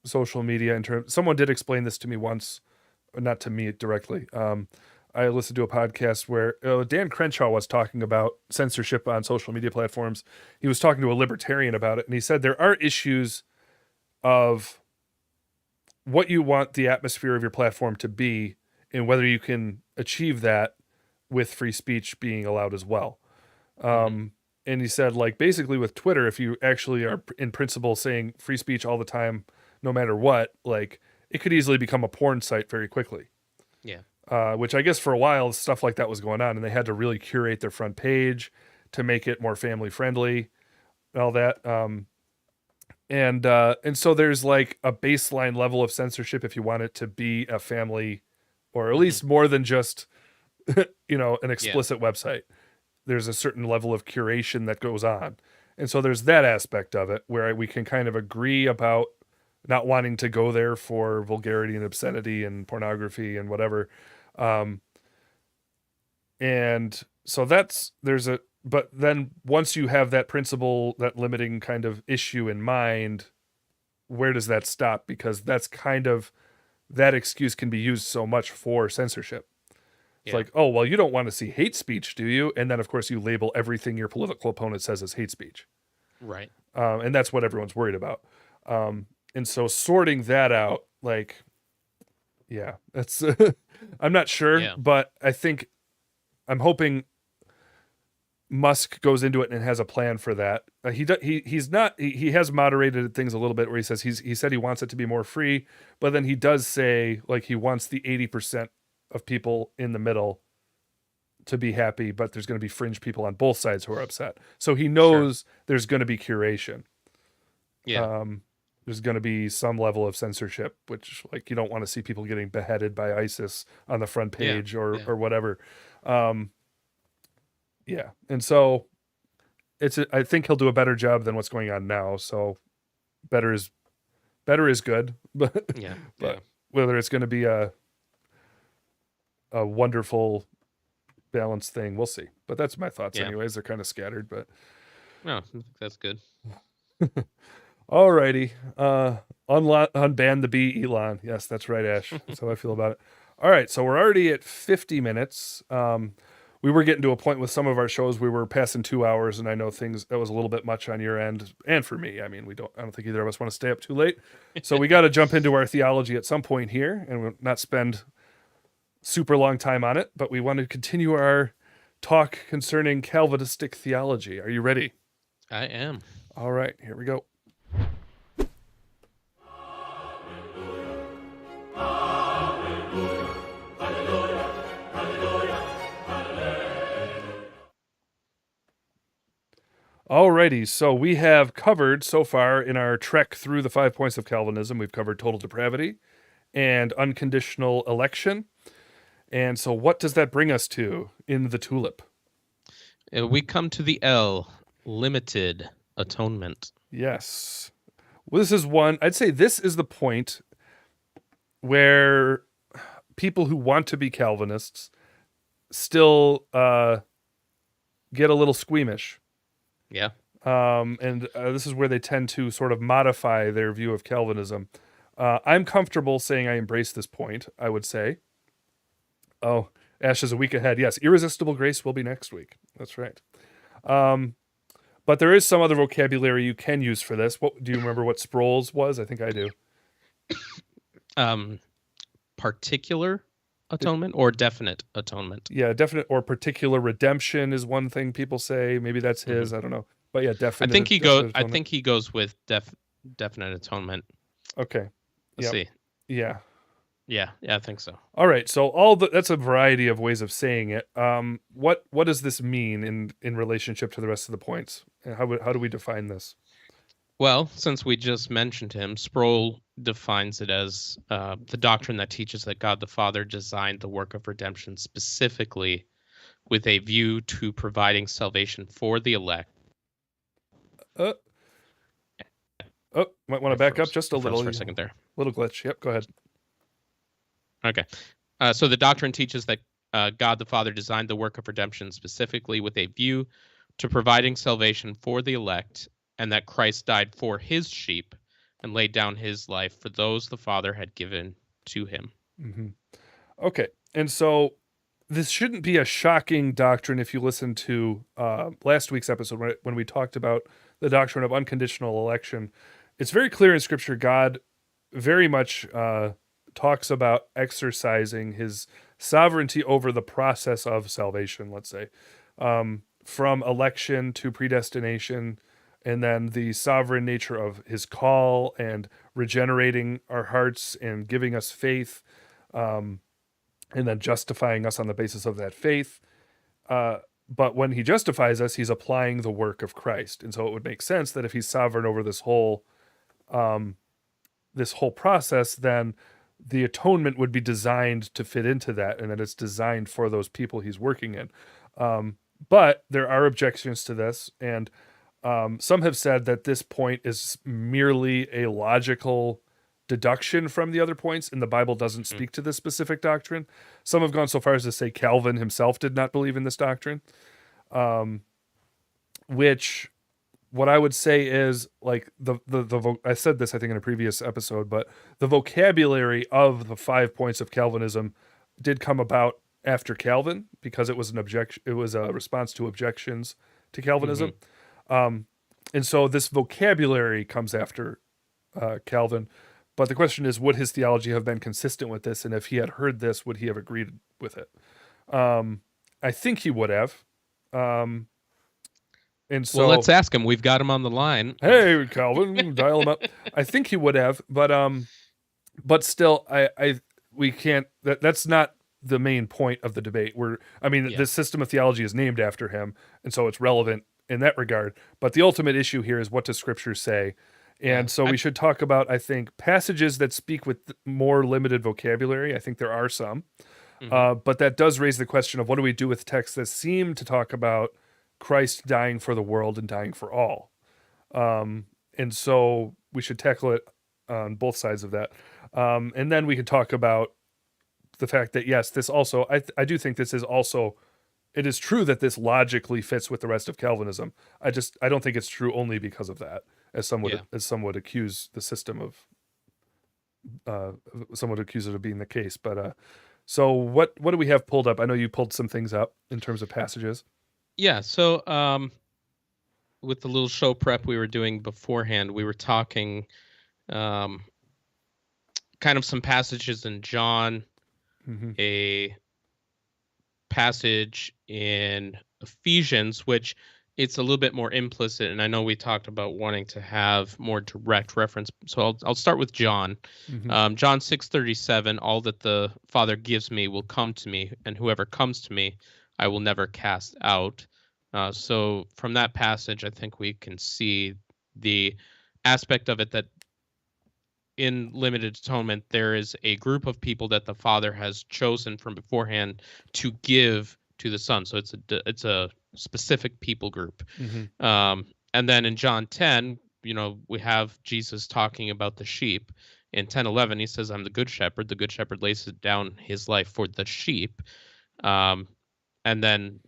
S1: social media in terms. Someone did explain this to me once, not to me directly. I listened to a podcast where Dan Crenshaw was talking about censorship on social media platforms. He was talking to a libertarian about it, and he said there are issues of what you want the atmosphere of your platform to be and whether you can achieve that with free speech being allowed as well.
S2: Hmm.
S1: And he said, like, basically with Twitter, if you actually are in principle saying free speech all the time, no matter what, like, it could easily become a porn site very quickly.
S2: Yeah.
S1: Which I guess for a while stuff like that was going on, and they had to really curate their front page to make it more family friendly and all that. And so there's like a baseline level of censorship if you want it to be a family, or at
S2: Hmm.
S1: least more than just an
S2: Yeah.
S1: explicit website. There's a certain level of curation that goes on, and so there's that aspect of it where we can kind of agree about not wanting to go there for vulgarity and obscenity and pornography and whatever. Um, and so but then once you have that principle, that limiting kind of issue in mind, where does that stop? Because that's kind of that excuse can be used so much for censorship. It's
S2: Yeah.
S1: like, oh, well, you don't want to see hate speech, do you? And then, of course, you label everything your political opponent says as hate speech.
S2: Right.
S1: And that's what everyone's worried about. And so sorting that out, like, yeah, that's, I'm not sure,
S2: Yeah.
S1: but I'm hoping Musk goes into it and has a plan for that. He has moderated things a little bit where he says he said he wants it to be more free, but then he does say like he wants the 80% of people in the middle to be happy, but there's going to be fringe people on both sides who are upset. So he
S2: Sure.
S1: knows there's going to be curation.
S2: Yeah.
S1: There's going to be some level of censorship, which like you don't want to see people getting beheaded by ISIS on the front
S2: Yeah.
S1: page or
S2: Yeah.
S1: whatever. Um, yeah, and so I think he'll do a better job than what's going on now. So better is good, but
S2: Yeah. Yeah.
S1: but whether it's going to be a wonderful balanced thing, we'll see. But that's my thoughts,
S2: Yeah.
S1: anyways. They're kind of scattered, but
S2: No, I think that's good.
S1: alrighty. Unban the bee, Elon. Yes, that's right, Ash. That's how I feel about it. All right, so we're already at 50 minutes. We were getting to a point with some of our shows we were passing 2 hours, and I know that was a little bit much on your end and for me. I mean, I don't think either of us want to stay up too late. So we got to jump into our theology at some point here, and we'll not spend super long time on it, but we want to continue our talk concerning Calvinistic theology. Are you ready?
S2: I am.
S1: All right, here we go. Alrighty, so we have covered so far in our trek through the 5 points of Calvinism, we've covered total depravity and unconditional election. And so what does that bring us to in the tulip?
S2: We come to the L, limited atonement.
S1: Yes. Well, I'd say this is the point where people who want to be Calvinists still get a little squeamish.
S2: Yeah.
S1: And this is where they tend to sort of modify their view of Calvinism. I'm comfortable saying I embrace this point, I would say. Oh, Ash is a week ahead. Yes, irresistible grace will be next week. That's right. But there is some other vocabulary you can use for this. Do you remember what Sproul's was? I think I do.
S2: Particular atonement or definite atonement?
S1: Yeah, definite or particular redemption is one thing people say. Maybe that's his. I don't know. But yeah, definite.
S2: I think he goes with definite atonement.
S1: Okay.
S2: Let's see.
S1: Yeah.
S2: Yeah, I think so.
S1: All right. So that's a variety of ways of saying it. What does this mean in relationship to the rest of the points? How do we define this?
S2: Well, since we just mentioned him, Sproul defines it as the doctrine that teaches that God the Father designed the work of redemption specifically with a view to providing salvation for the elect.
S1: Might want to back up just a little.
S2: For a second there.
S1: Little glitch. Yep, go ahead.
S2: Okay. So the doctrine teaches that God the Father designed the work of redemption specifically with a view to providing salvation for the elect, and that Christ died for his sheep and laid down his life for those the Father had given to him.
S1: Mm-hmm. Okay. And so this shouldn't be a shocking doctrine if you listen to last week's episode when we talked about the doctrine of unconditional election. It's very clear in Scripture, God very much talks about exercising his sovereignty over the process of salvation, let's say, from election to predestination, and then the sovereign nature of his call and regenerating our hearts and giving us faith, and then justifying us on the basis of that faith. But when he justifies us, he's applying the work of Christ. And so it would make sense that if he's sovereign over this whole process, then the atonement would be designed to fit into that, and that it's designed for those people he's working in. But there are objections to this, and some have said that this point is merely a logical deduction from the other points, and the Bible doesn't speak to this specific doctrine. Some have gone so far as to say Calvin himself did not believe in this doctrine, which what I would say is, like, I said this, I think, in a previous episode, but the vocabulary of the 5 points of Calvinism did come about after Calvin because it was it was a response to objections to Calvinism. And so this vocabulary comes after Calvin. But the question is, would his theology have been consistent with this? And if he had heard this, would he have agreed with it? I think he would have. And so,
S2: well, let's ask him. We've got him on the line.
S1: Hey, Calvin, dial him up. I think he would have, but still, we can't. That's not the main point of the debate. This system of theology is named after him, and so it's relevant in that regard. But the ultimate issue here is, what does Scripture say? And
S2: Yeah.
S1: so we should talk about, I think, passages that speak with more limited vocabulary. I think there are some.
S2: Mhm.
S1: But that does raise the question of what do we do with texts that seem to talk about Christ dying for the world and dying for all. And so we should tackle it on both sides of that. And then we can talk about the fact that, yes, this also, I do think this is also, it is true that this logically fits with the rest of Calvinism. I don't think it's true only because of that,
S2: Yeah.
S1: as some would accuse the system of, some would accuse it of being the case. But so what do we have pulled up? I know you pulled some things up in terms of passages.
S2: Yeah. So with the little show prep we were doing beforehand, we were talking um, kind of some passages in John,
S1: Mm-hmm.
S2: a passage in Ephesians, which it's a little bit more implicit. And I know we talked about wanting to have more direct reference. So I'll start with John.
S1: Mm-hmm.
S2: John 6:37, all that the Father gives me will come to me, and whoever comes to me, I will never cast out. So from that passage, I think we can see the aspect of it that in limited atonement, there is a group of people that the Father has chosen from beforehand to give to the Son. So it's a specific people group.
S1: Mm-hmm.
S2: And then in John 10, we have Jesus talking about the sheep. In 10:11, he says, "I'm the good shepherd. The good shepherd lays down his life for the sheep." Um, and then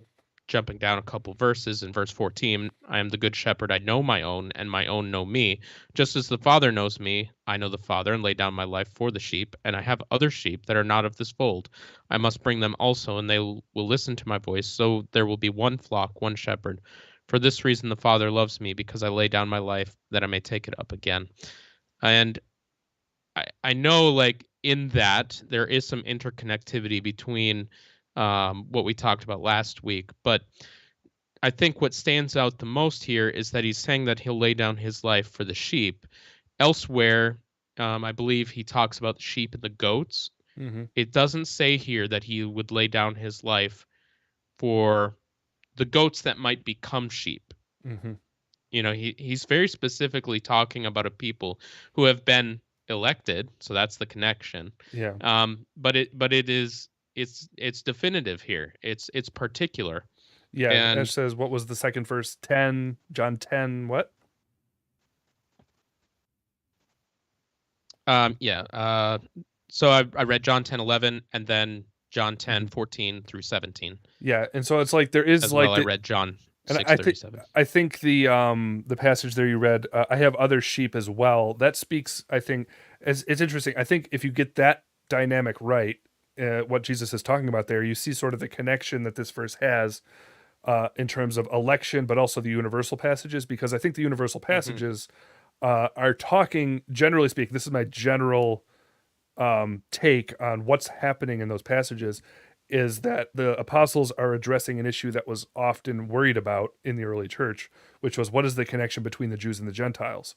S2: jumping down a couple verses in verse 14, "I am the good shepherd. I know my own, and my own know me. Just as the Father knows me, I know the Father, and lay down my life for the sheep. And I have other sheep that are not of this fold. I must bring them also, and they will listen to my voice. So there will be one flock, one shepherd. For this reason the Father loves me, because I lay down my life that I may take it up again." And I know, like, in that there is some interconnectivity between what we talked about last week, but I think what stands out the most here is that he's saying that he'll lay down his life for the sheep. Elsewhere, I believe he talks about the sheep and the goats.
S1: Mm-hmm.
S2: It doesn't say here that he would lay down his life for the goats that might become sheep.
S1: Mm-hmm.
S2: He's very specifically talking about a people who have been elected, so that's the connection.
S1: Yeah.
S2: It's definitive here. It's particular.
S1: Yeah. It
S2: And
S1: says, what was the second verse? 10, John 10, what?
S2: yeah. So I read John 10:11 and then John 10
S1: Mm-hmm.
S2: 14 through 17.
S1: Yeah. And so it's like there is
S2: As
S1: like
S2: well, I read John
S1: and
S2: 6:37.
S1: I think the passage there you read, I have other sheep as well. That speaks, I think, as it's interesting. I think if you get that dynamic right, what Jesus is talking about there, you see sort of the connection that this verse has in terms of election, but also the universal passages, because I think the universal
S2: Mm-hmm.
S1: passages are talking, generally speaking, this is my general take on what's happening in those passages, is that the apostles are addressing an issue that was often worried about in the early church, which was what is the connection between the Jews and the Gentiles.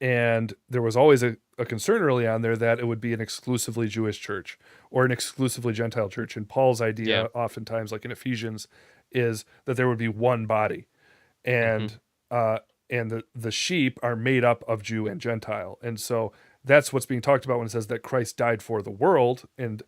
S1: And there was always a concern early on there that it would be an exclusively Jewish church or an exclusively Gentile church. And Paul's idea,
S2: Yeah.
S1: oftentimes, like in Ephesians, is that there would be one body,
S2: Mm-hmm.
S1: and the sheep are made up of Jew and Gentile, and so that's what's being talked about when it says that Christ died for the world, and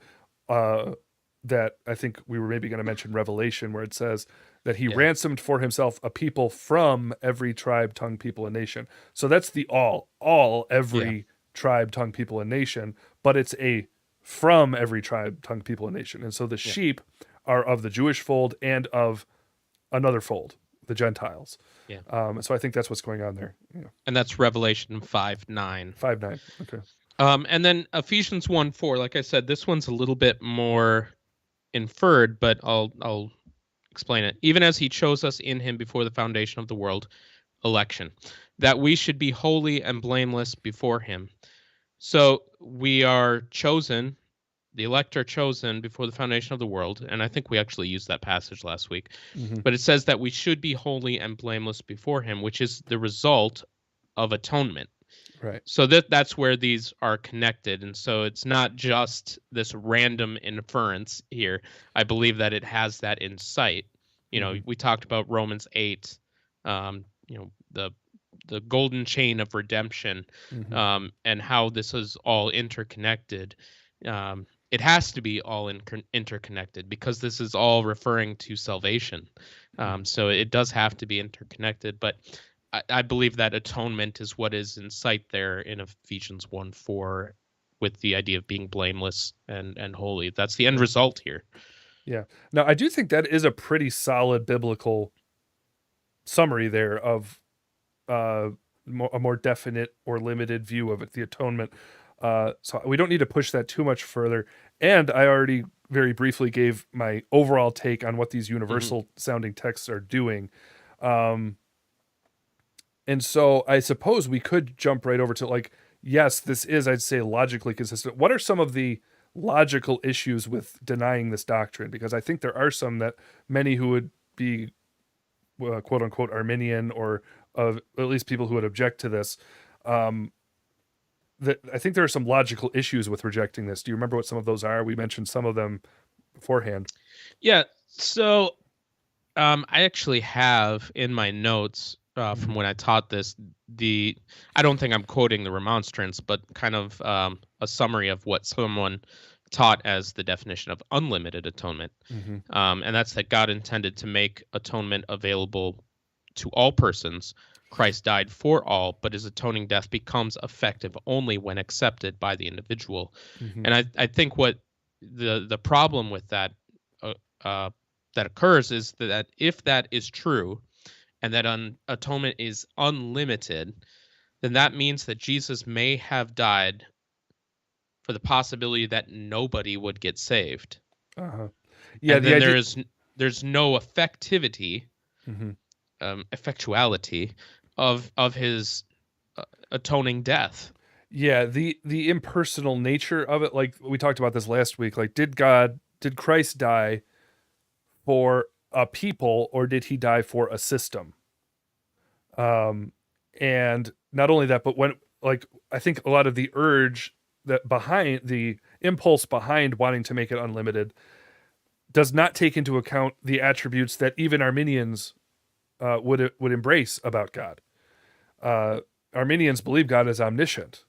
S1: that I think we were maybe going to mention Revelation, where it says that he
S2: Yeah.
S1: ransomed for himself a people from every tribe, tongue, people, and nation. So that's the all, every tribe, tongue, people, and nation, but it's a from every tribe, tongue, people, and nation. And so the
S2: Yeah.
S1: sheep are of the Jewish fold and of another fold, the Gentiles.
S2: Yeah.
S1: So I think that's what's going on there. Yeah.
S2: And that's Revelation 5:9.
S1: 5:9. Okay.
S2: And then Ephesians 1:4, like I said, this one's a little bit more inferred, but I'll explain it. "Even as he chose us in him before the foundation of the world," election, "that we should be holy and blameless before him." So we are chosen, the elect are chosen before the foundation of the world, and I think we actually used that passage last week.
S1: Mm-hmm.
S2: But it says that we should be holy and blameless before him, which is the result of atonement.
S1: Right.
S2: So that's where these are connected. And so it's not just this random inference here. I believe that it has that insight.
S1: Mm-hmm.
S2: We talked about Romans 8, the golden chain of redemption, and how this is all interconnected. It has to be all interconnected because this is all referring to salvation. So it does have to be interconnected. But I believe that atonement is what is in sight there in Ephesians 1:4, with the idea of being blameless and holy. That's the end result here.
S1: Yeah. Now, I do think that is a pretty solid biblical summary there of a more definite or limited view of it, the atonement. So we don't need to push that too much further. And I already very briefly gave my overall take on what these universal sounding texts are doing. And so I suppose we could jump right over to, like, yes, this is, I'd say, logically consistent. What are some of the logical issues with denying this doctrine? Because I think there are some that many who would be quote unquote Arminian, or at least people who would object to this, that I think there are some logical issues with rejecting this. Do you remember what some of those are? We mentioned some of them beforehand.
S2: Yeah. So I actually have in my notes from when I taught this, I don't think I'm quoting the remonstrance, but kind of a summary of what someone taught as the definition of unlimited atonement. And that's that God intended to make atonement available to all persons. Christ died for all, but his atoning death becomes effective only when accepted by the individual. And I think what the problem with that that occurs is that if that is true, and that atonement is unlimited, then that means that Jesus may have died for the possibility that nobody would get saved.
S1: Yeah,
S2: and then there's no effectivity, effectuality of his atoning death.
S1: Yeah, the impersonal nature of it, like we talked about this last week. Like, did Christ die for a people, or did he die for a system? And not only that, but when, like, I think a lot of the urge that behind the impulse behind wanting to make it unlimited does not take into account the attributes that even Arminians would embrace about God. Arminians believe God is omniscient,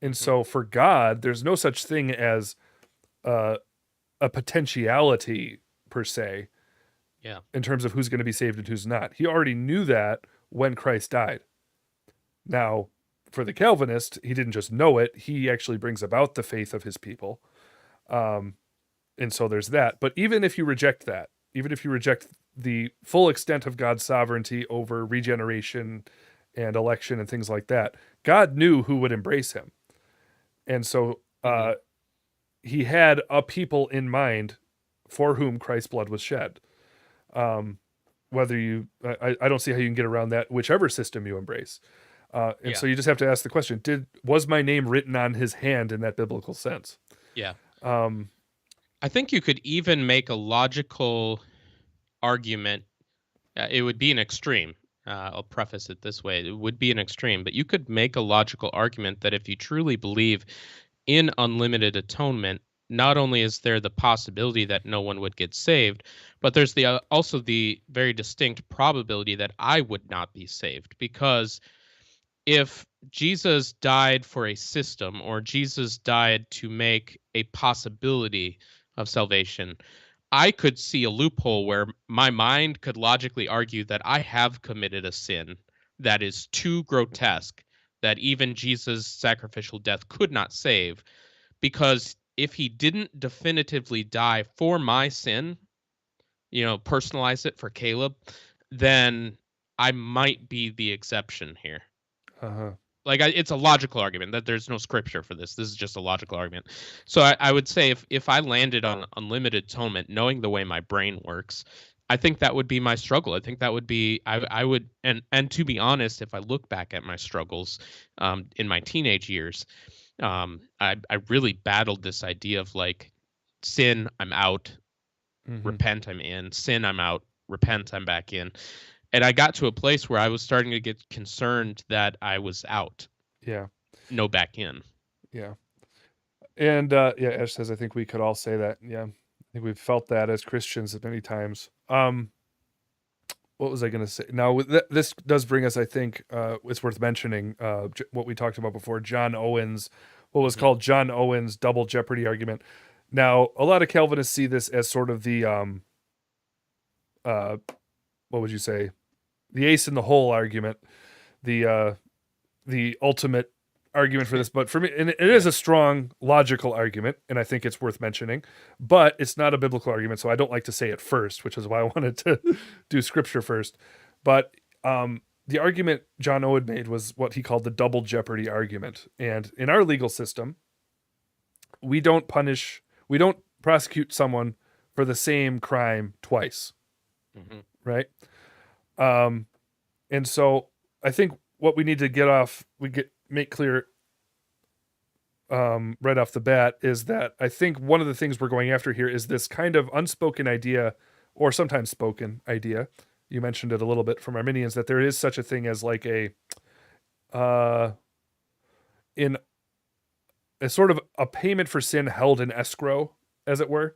S1: and so for God, there's no such thing as a potentiality per se.
S2: Yeah.
S1: In terms of who's going to be saved and who's not, he already knew that when Christ died. Now, for the Calvinist, he didn't just know it; he actually brings about the faith of his people. And so there's that. But even if you reject that, even if you reject the full extent of God's sovereignty over regeneration and election and things like that, God knew who would embrace him. And so he had a people in mind for whom Christ's blood was shed. Whether you, I don't see how you can get around that, whichever system you embrace. So you just have to ask the question, was my name written on his hand in that biblical sense?
S2: Yeah. I think you could even make a logical argument. It would be an extreme. I'll preface it this way. It would be an extreme, but you could make a logical argument that if you truly believe in unlimited atonement, not only is there the possibility that no one would get saved, but there's also the very distinct probability that I would not be saved. Because if Jesus died for a system, or Jesus died to make a possibility of salvation, I could see a loophole where my mind could logically argue that I have committed a sin that is too grotesque that even Jesus' sacrificial death could not save. Because if he didn't definitively die for my sin, personalize it for Caleb, then I might be the exception here. Like, it's a logical argument that there's no scripture for this. This is just a logical argument. So I would say if I landed on unlimited atonement, knowing the way my brain works, I think that would be my struggle. I think that would be, I would, and to be honest, if I look back at my struggles in my teenage years, I really battled this idea of, like, sin, I'm out, repent, I'm in, sin, I'm out, repent, I'm back in. And I got to a place where I was starting to get concerned that I was out.
S1: Yeah.
S2: No back in.
S1: Yeah. And Ash says, I think we could all say that. Yeah. I think we've felt that as Christians many times. what was I going to say? Now, this does bring us, I think, it's worth mentioning what we talked about before, John Owens, what was
S2: Hmm.
S1: called John Owens' double jeopardy argument. Now, a lot of Calvinists see this as sort of the, uh, what would you say, the ace in the hole argument, the ultimate argument for this. But for me, and it is
S2: Right.
S1: a strong logical argument, and I think it's worth mentioning, but it's not a biblical argument, so I don't like to say it first, which is why I wanted to do scripture first. But the argument John Owen made was what he called the double jeopardy argument. And in our legal system, we don't prosecute someone for the same crime twice,
S2: Hmm.
S1: right? Um, and so I think what we need to make clear right off the bat is that I think one of the things we're going after here is this kind of unspoken idea, or sometimes spoken idea. You mentioned it a little bit from Arminians, that there is such a thing as like uh, in a sort of a payment for sin held in escrow, as it were.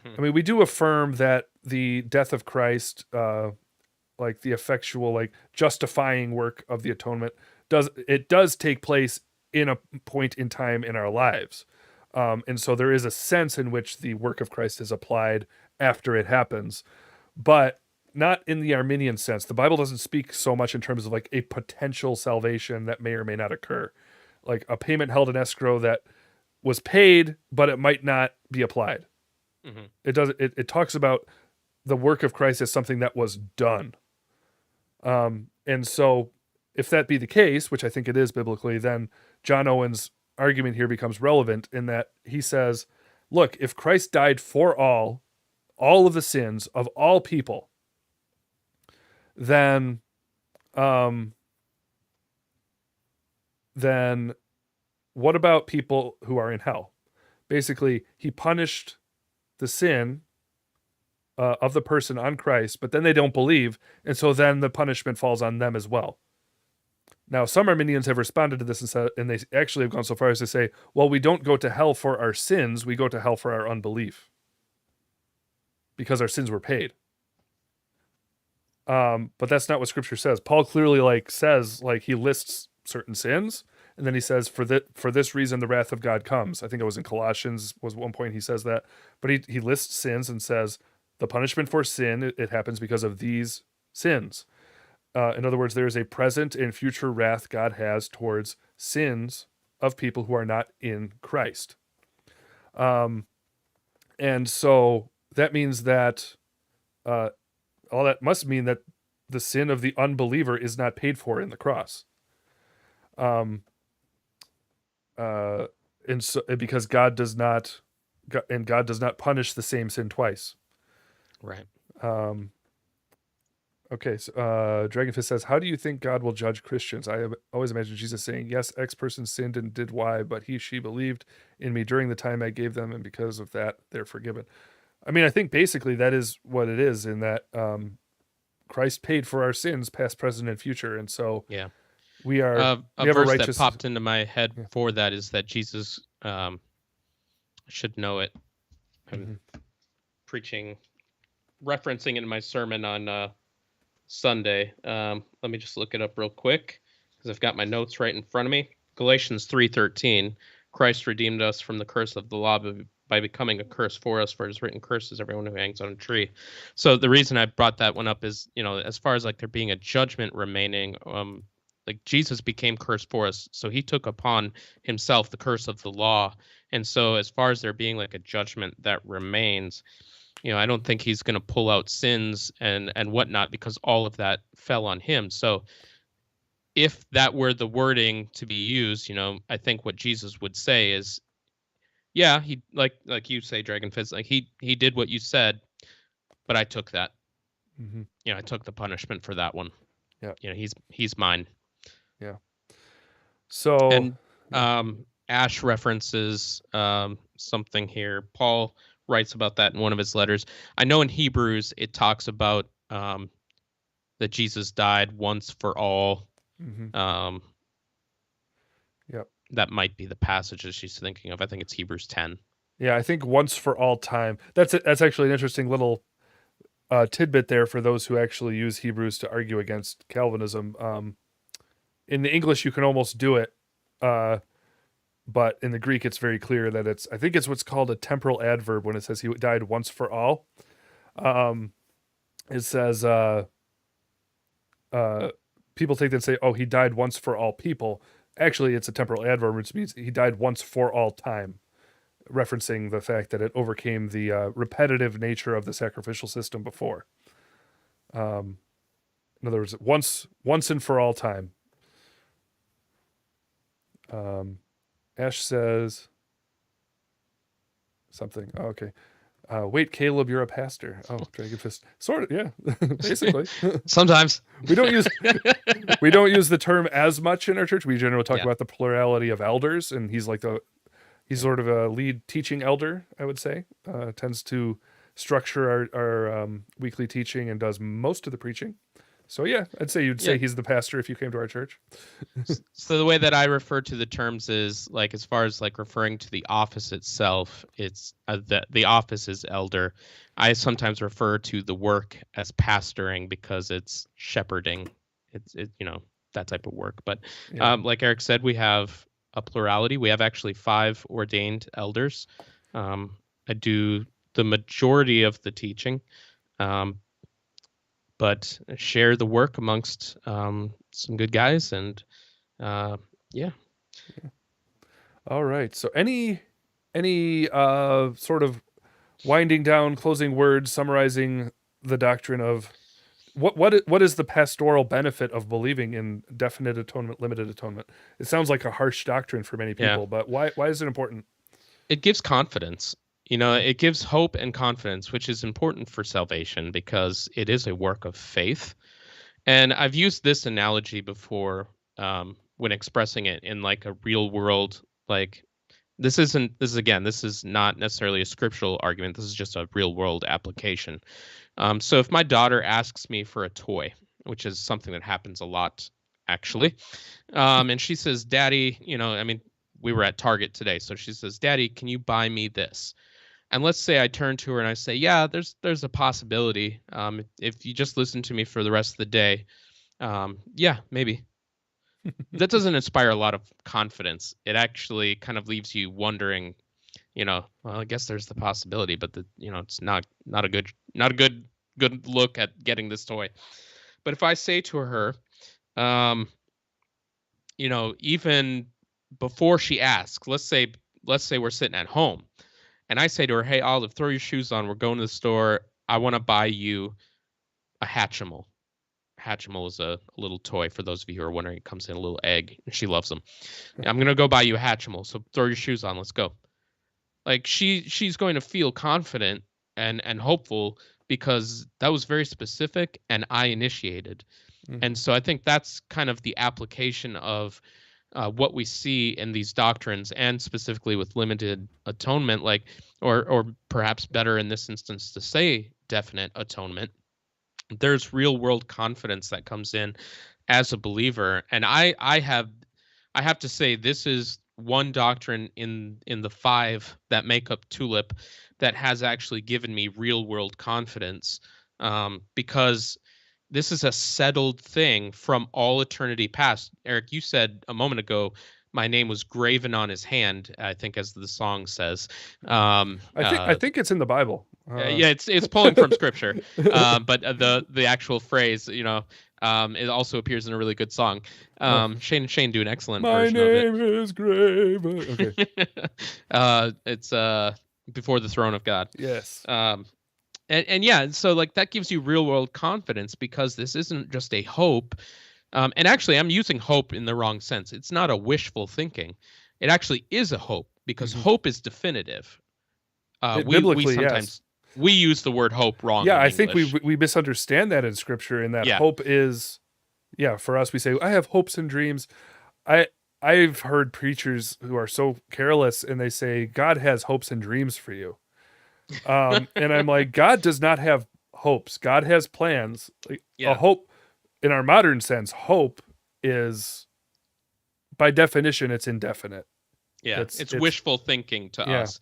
S2: Hmm.
S1: I mean, we do affirm that the death of Christ, like the effectual, like justifying work of the atonement, does take place in a point in time in our lives, and so there is a sense in which the work of Christ is applied after it happens, but not in the Arminian sense. The Bible doesn't speak so much in terms of like a potential salvation that may or may not occur, like a payment held in escrow that was paid, but it might not be applied.
S2: Hmm.
S1: It talks about the work of Christ as something that was done. And so, if that be the case, which I think it is biblically, then John Owen's argument here becomes relevant in that he says, look, if Christ died for all of the sins of all people, then, um, then what about people who are in hell? Basically, he punished the sin of the person on Christ, but then they don't believe, and so then the punishment falls on them as well. Now, some Arminians have responded to this and they actually have gone so far as to say, well, we don't go to hell for our sins, we go to hell for our unbelief because our sins were paid. But that's not what Scripture says. Paul clearly says he lists certain sins, and then he says, for this reason the wrath of God comes. I think it was in Colossians was one point he says that, but he lists sins and says the punishment for sin, it happens because of these sins. In other words, there is a present and future wrath God has towards sins of people who are not in Christ. Um, and so that means that all that must mean that the sin of the unbeliever is not paid for in the cross. Um, and so because God does not, and God does not punish the same sin twice.
S2: Right.
S1: Um, Okay, so Dragonfist says, "How do you think God will judge Christians? I have always imagined Jesus saying, 'Yes, X person sinned and did Y, but she believed in me during the time I gave them, and because of that, they're forgiven.'" I mean, I think basically that is what it is. In that Christ paid for our sins, past, present, and future, and so
S2: Yeah.
S1: we
S2: A
S1: have a
S2: verse that
S1: righteous.
S2: popped into my head
S1: Yeah.
S2: for that is that Jesus should know it. I'm
S1: Mm-hmm.
S2: preaching, referencing it in my sermon on Sunday. Let me just look it up real quick because I've got my notes right in front of me. Galatians 3:13, Christ redeemed us from the curse of the law by becoming a curse for us, for it is written, curses everyone who hangs on a tree. So the reason I brought that one up is, as far as there being a judgment remaining, Jesus became cursed for us, so he took upon himself the curse of the law. And so as far as there being a judgment that remains, I don't think he's going to pull out sins and whatnot because all of that fell on him. So if that were the wording to be used, I think what Jesus would say is, yeah, he like you say, Dragonfist, he did what you said, but I took that.
S1: Mm-hmm.
S2: I took the punishment for that one.
S1: Yeah.
S2: He's mine.
S1: Yeah. So.
S2: And
S1: Yeah.
S2: Ash references something here. Paul writes about that in one of his letters. I know in Hebrews it talks about that Jesus died once for all.
S1: Mm-hmm.
S2: Um,
S1: Yep.
S2: that might be the passage that she's thinking of. I think it's Hebrews 10.
S1: Yeah, I think once for all time. That's actually an interesting little tidbit there for those who actually use Hebrews to argue against Calvinism. In the English, you can almost do it, but in the Greek, it's very clear that I think it's what's called a temporal adverb when it says he died once for all. It says, people take that and say, oh, he died once for all people. Actually, it's a temporal adverb, which means he died once for all time, referencing the fact that it overcame the repetitive nature of the sacrificial system before. In other words, once and for all time. Ash says something. Oh, okay. Wait, Caleb, you're a pastor. Oh, Dragon Fist. Sort of, yeah. Basically.
S2: Sometimes.
S1: we don't use the term as much in our church. We generally talk about the plurality of elders, and he's sort of a lead teaching elder, I would say. Tends to structure our weekly teaching and does most of the preaching. So yeah, I'd say you'd say he's the pastor if you came to our church.
S2: So the way that I refer to the terms is like, as far as like referring to the office itself, it's the office is elder. I sometimes refer to the work as pastoring because it's shepherding. It's that type of work. But like Eric said, we have a plurality. We have actually 5 ordained elders. I do the majority of the teaching. But share the work amongst some good guys, and All
S1: right. So any sort of winding down, closing words, summarizing the doctrine of what is the pastoral benefit of believing in definite atonement, limited atonement? It sounds like a harsh doctrine for many people, but why is it important?
S2: It gives confidence. It gives hope and confidence, which is important for salvation because it is a work of faith. And I've used this analogy before when expressing it in like a real world, like this is not necessarily a scriptural argument. This is just a real world application. So if my daughter asks me for a toy, which is something that happens a lot, actually, and she says, Daddy, we were at Target today. So she says, Daddy, can you buy me this? And let's say I turn to her and I say, yeah, there's a possibility. If you just listen to me for the rest of the day, yeah, maybe. That doesn't inspire a lot of confidence. It actually kind of leaves you wondering, well, I guess there's the possibility, but it's not a good look at getting this toy. But if I say to her, even before she asks, let's say we're sitting at home. And I say to her, hey, Olive, throw your shoes on. We're going to the store. I want to buy you a Hatchimal. Hatchimal is a little toy, for those of you who are wondering. It comes in a little egg. She loves them. I'm going to go buy you a Hatchimal, so throw your shoes on. Let's go. Like, she's going to feel confident and hopeful because that was very specific and I initiated. Mm-hmm. And so I think that's kind of the application of what we see in these doctrines, and specifically with limited atonement, like, or perhaps better in this instance to say definite atonement. There's real world confidence that comes in as a believer, and I have to say this is one doctrine in the 5 that make up Tulip that has actually given me real world confidence, because this is a settled thing from all eternity past. Eric, you said a moment ago, my name was graven on his hand, I think, as the song says.
S1: I think it's in the Bible.
S2: Yeah, it's pulling from scripture. But the actual phrase, it also appears in a really good song. Shane do an excellent version of it.
S1: My name is graven.
S2: Okay. It's before the throne of God.
S1: Yes.
S2: And yeah, so like that gives you real world confidence because this isn't just a hope. And actually, I'm using hope in the wrong sense. It's not a wishful thinking. It actually is a hope because hope is definitive.
S1: Biblically,
S2: sometimes we use the word hope wrong.
S1: Yeah, I think we misunderstand that in Scripture, and that hope is, for us, we say, I have hopes and dreams. I've heard preachers who are so careless, and they say, God has hopes and dreams for you. And I'm like, God does not have hopes. God has plans. A hope, in our modern sense, hope is, by definition, it's indefinite.
S2: Yeah, it's wishful thinking to us.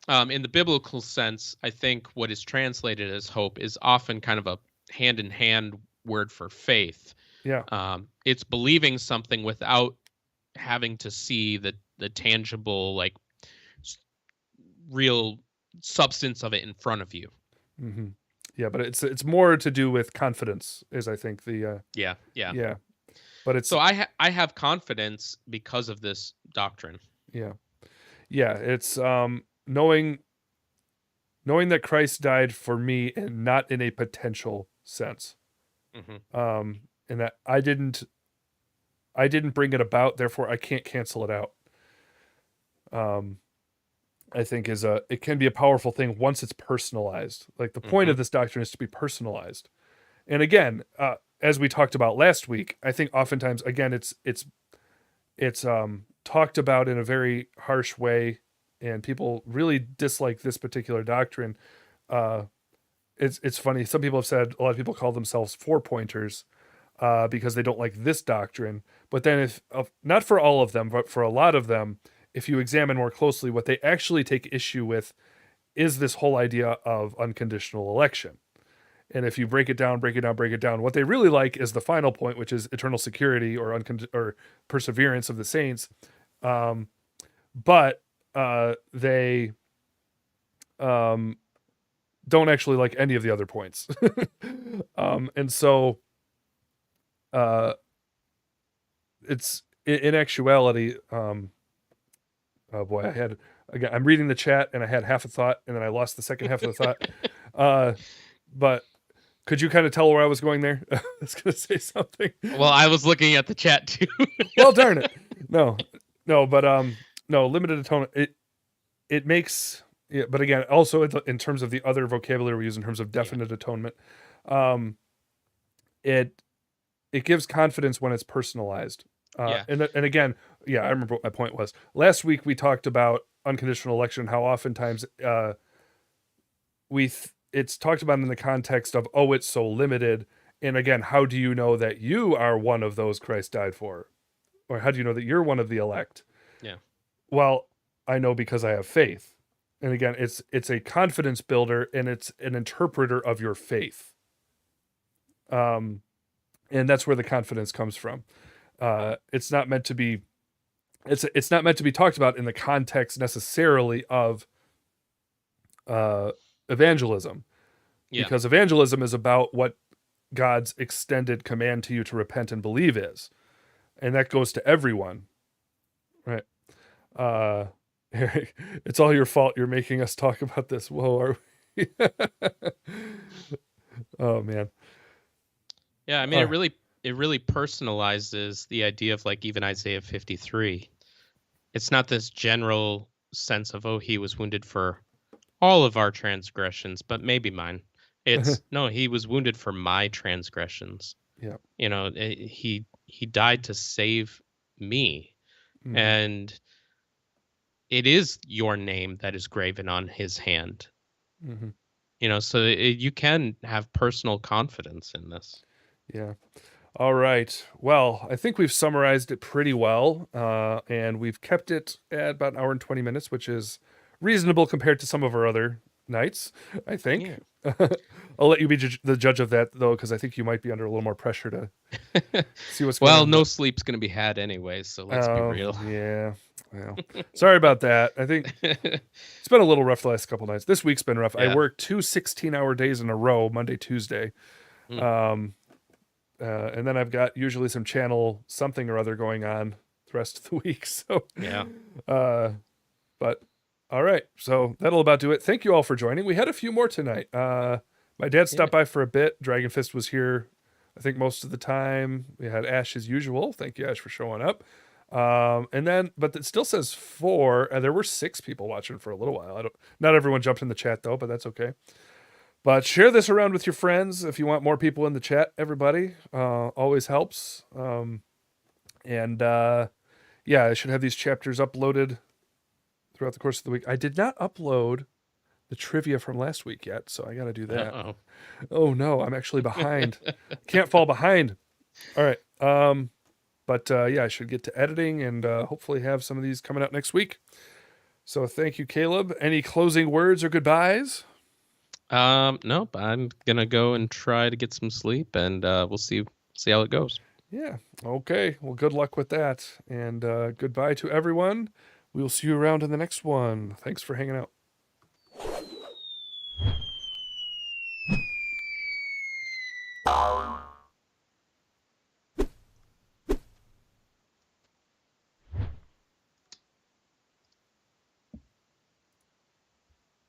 S2: In the biblical sense, I think what is translated as hope is often kind of a hand-in-hand word for faith.
S1: Yeah.
S2: It's believing something without having to see the tangible, like real substance of it in front of you.
S1: Mm-hmm. Yeah, but it's more to do with confidence, is I think the
S2: Yeah.
S1: But it's
S2: So I have confidence because of this doctrine.
S1: yeah. It's knowing that Christ died for me and not in a potential sense.
S2: Mm-hmm.
S1: And that I didn't bring it about, therefore I can't cancel it out. I think it can be a powerful thing once it's personalized. Like the point
S2: Mm-hmm.
S1: of this doctrine is to be personalized. And again, as we talked about last week, I think oftentimes again it's talked about in a very harsh way, and people really dislike this particular doctrine. It's funny. Some people have said a lot of people call themselves four pointers because they don't like this doctrine. But then, if not for all of them, but for a lot of them, if you examine more closely, what they actually take issue with is this whole idea of unconditional election. And if you break it down, what they really like is the final point, which is eternal security or perseverance of the saints. But they don't actually like any of the other points. And so it's in actuality, oh boy, I'm reading the chat and I had half a thought and then I lost the second half of the thought. But could you kind of tell where I was going there? I was going to say something.
S2: Well, I was looking at the chat too.
S1: Well, darn it. No, but no, limited atonement. It makes, yeah, but again, also in terms of the other vocabulary we use in terms of definite atonement, it gives confidence when it's personalized. And again, I remember what my point was. Last week we talked about unconditional election, how oftentimes it's talked about in the context of, oh, it's so limited. And again, how do you know that you are one of those Christ died for? Or how do you know that you're one of the elect?
S2: Yeah.
S1: Well, I know because I have faith. And again, it's a confidence builder and it's an interpreter of your faith. And that's where the confidence comes from. It's not meant to be talked about in the context necessarily of evangelism.
S2: Yeah.
S1: Because evangelism is about what God's extended command to you to repent and believe is. And that goes to everyone. Right. Eric, it's all your fault. You're making us talk about this. Whoa, are we? Oh man.
S2: Yeah, I mean, it really personalizes the idea of, like, even Isaiah 53. It's not this general sense of, oh, he was wounded for all of our transgressions, but maybe mine. It's no, he was wounded for my transgressions.
S1: Yeah.
S2: You know, he died to save me.
S1: Mhm.
S2: And it is your name that is graven on his hand.
S1: Mm-hmm.
S2: You know, so you can have personal confidence in this.
S1: Yeah. All right. Well, I think we've summarized it pretty well, and we've kept it at about an hour and 20 minutes, which is reasonable compared to some of our other nights, I think. Yeah. I'll let you be the judge of that, though, because I think you might be under a little more pressure to see what's going on.
S2: Well, no sleep's going to be had anyway, so let's be real.
S1: Yeah. Well, sorry about that. I think it's been a little rough the last couple nights. This week's been rough.
S2: Yeah.
S1: I worked 2 16-hour days in a row, Monday, Tuesday. And then I've got usually some channel something or other going on the rest of the week. So
S2: yeah.
S1: But all right. So that'll about do it. Thank you all for joining. We had a few more tonight. My dad stopped by for a bit. Dragon Fist was here, I think, most of the time. We had Ash as usual. Thank you, Ash, for showing up. And then, but it still says 4. There were 6 people watching for a little while. Not everyone jumped in the chat though, but that's okay. But share this around with your friends if you want more people in the chat. Everybody always helps. I should have these chapters uploaded throughout the course of the week. I did not upload the trivia from last week yet, so I got to do that.
S2: Uh-oh.
S1: Oh no, I'm actually behind. Can't fall behind. All right. I should get to editing and hopefully have some of these coming out next week. So thank you, Caleb. Any closing words or goodbyes?
S2: Nope. I'm gonna go and try to get some sleep, and we'll see how it goes.
S1: Yeah. Okay. Well, good luck with that. And goodbye to everyone. We'll see you around in the next one. Thanks for hanging out.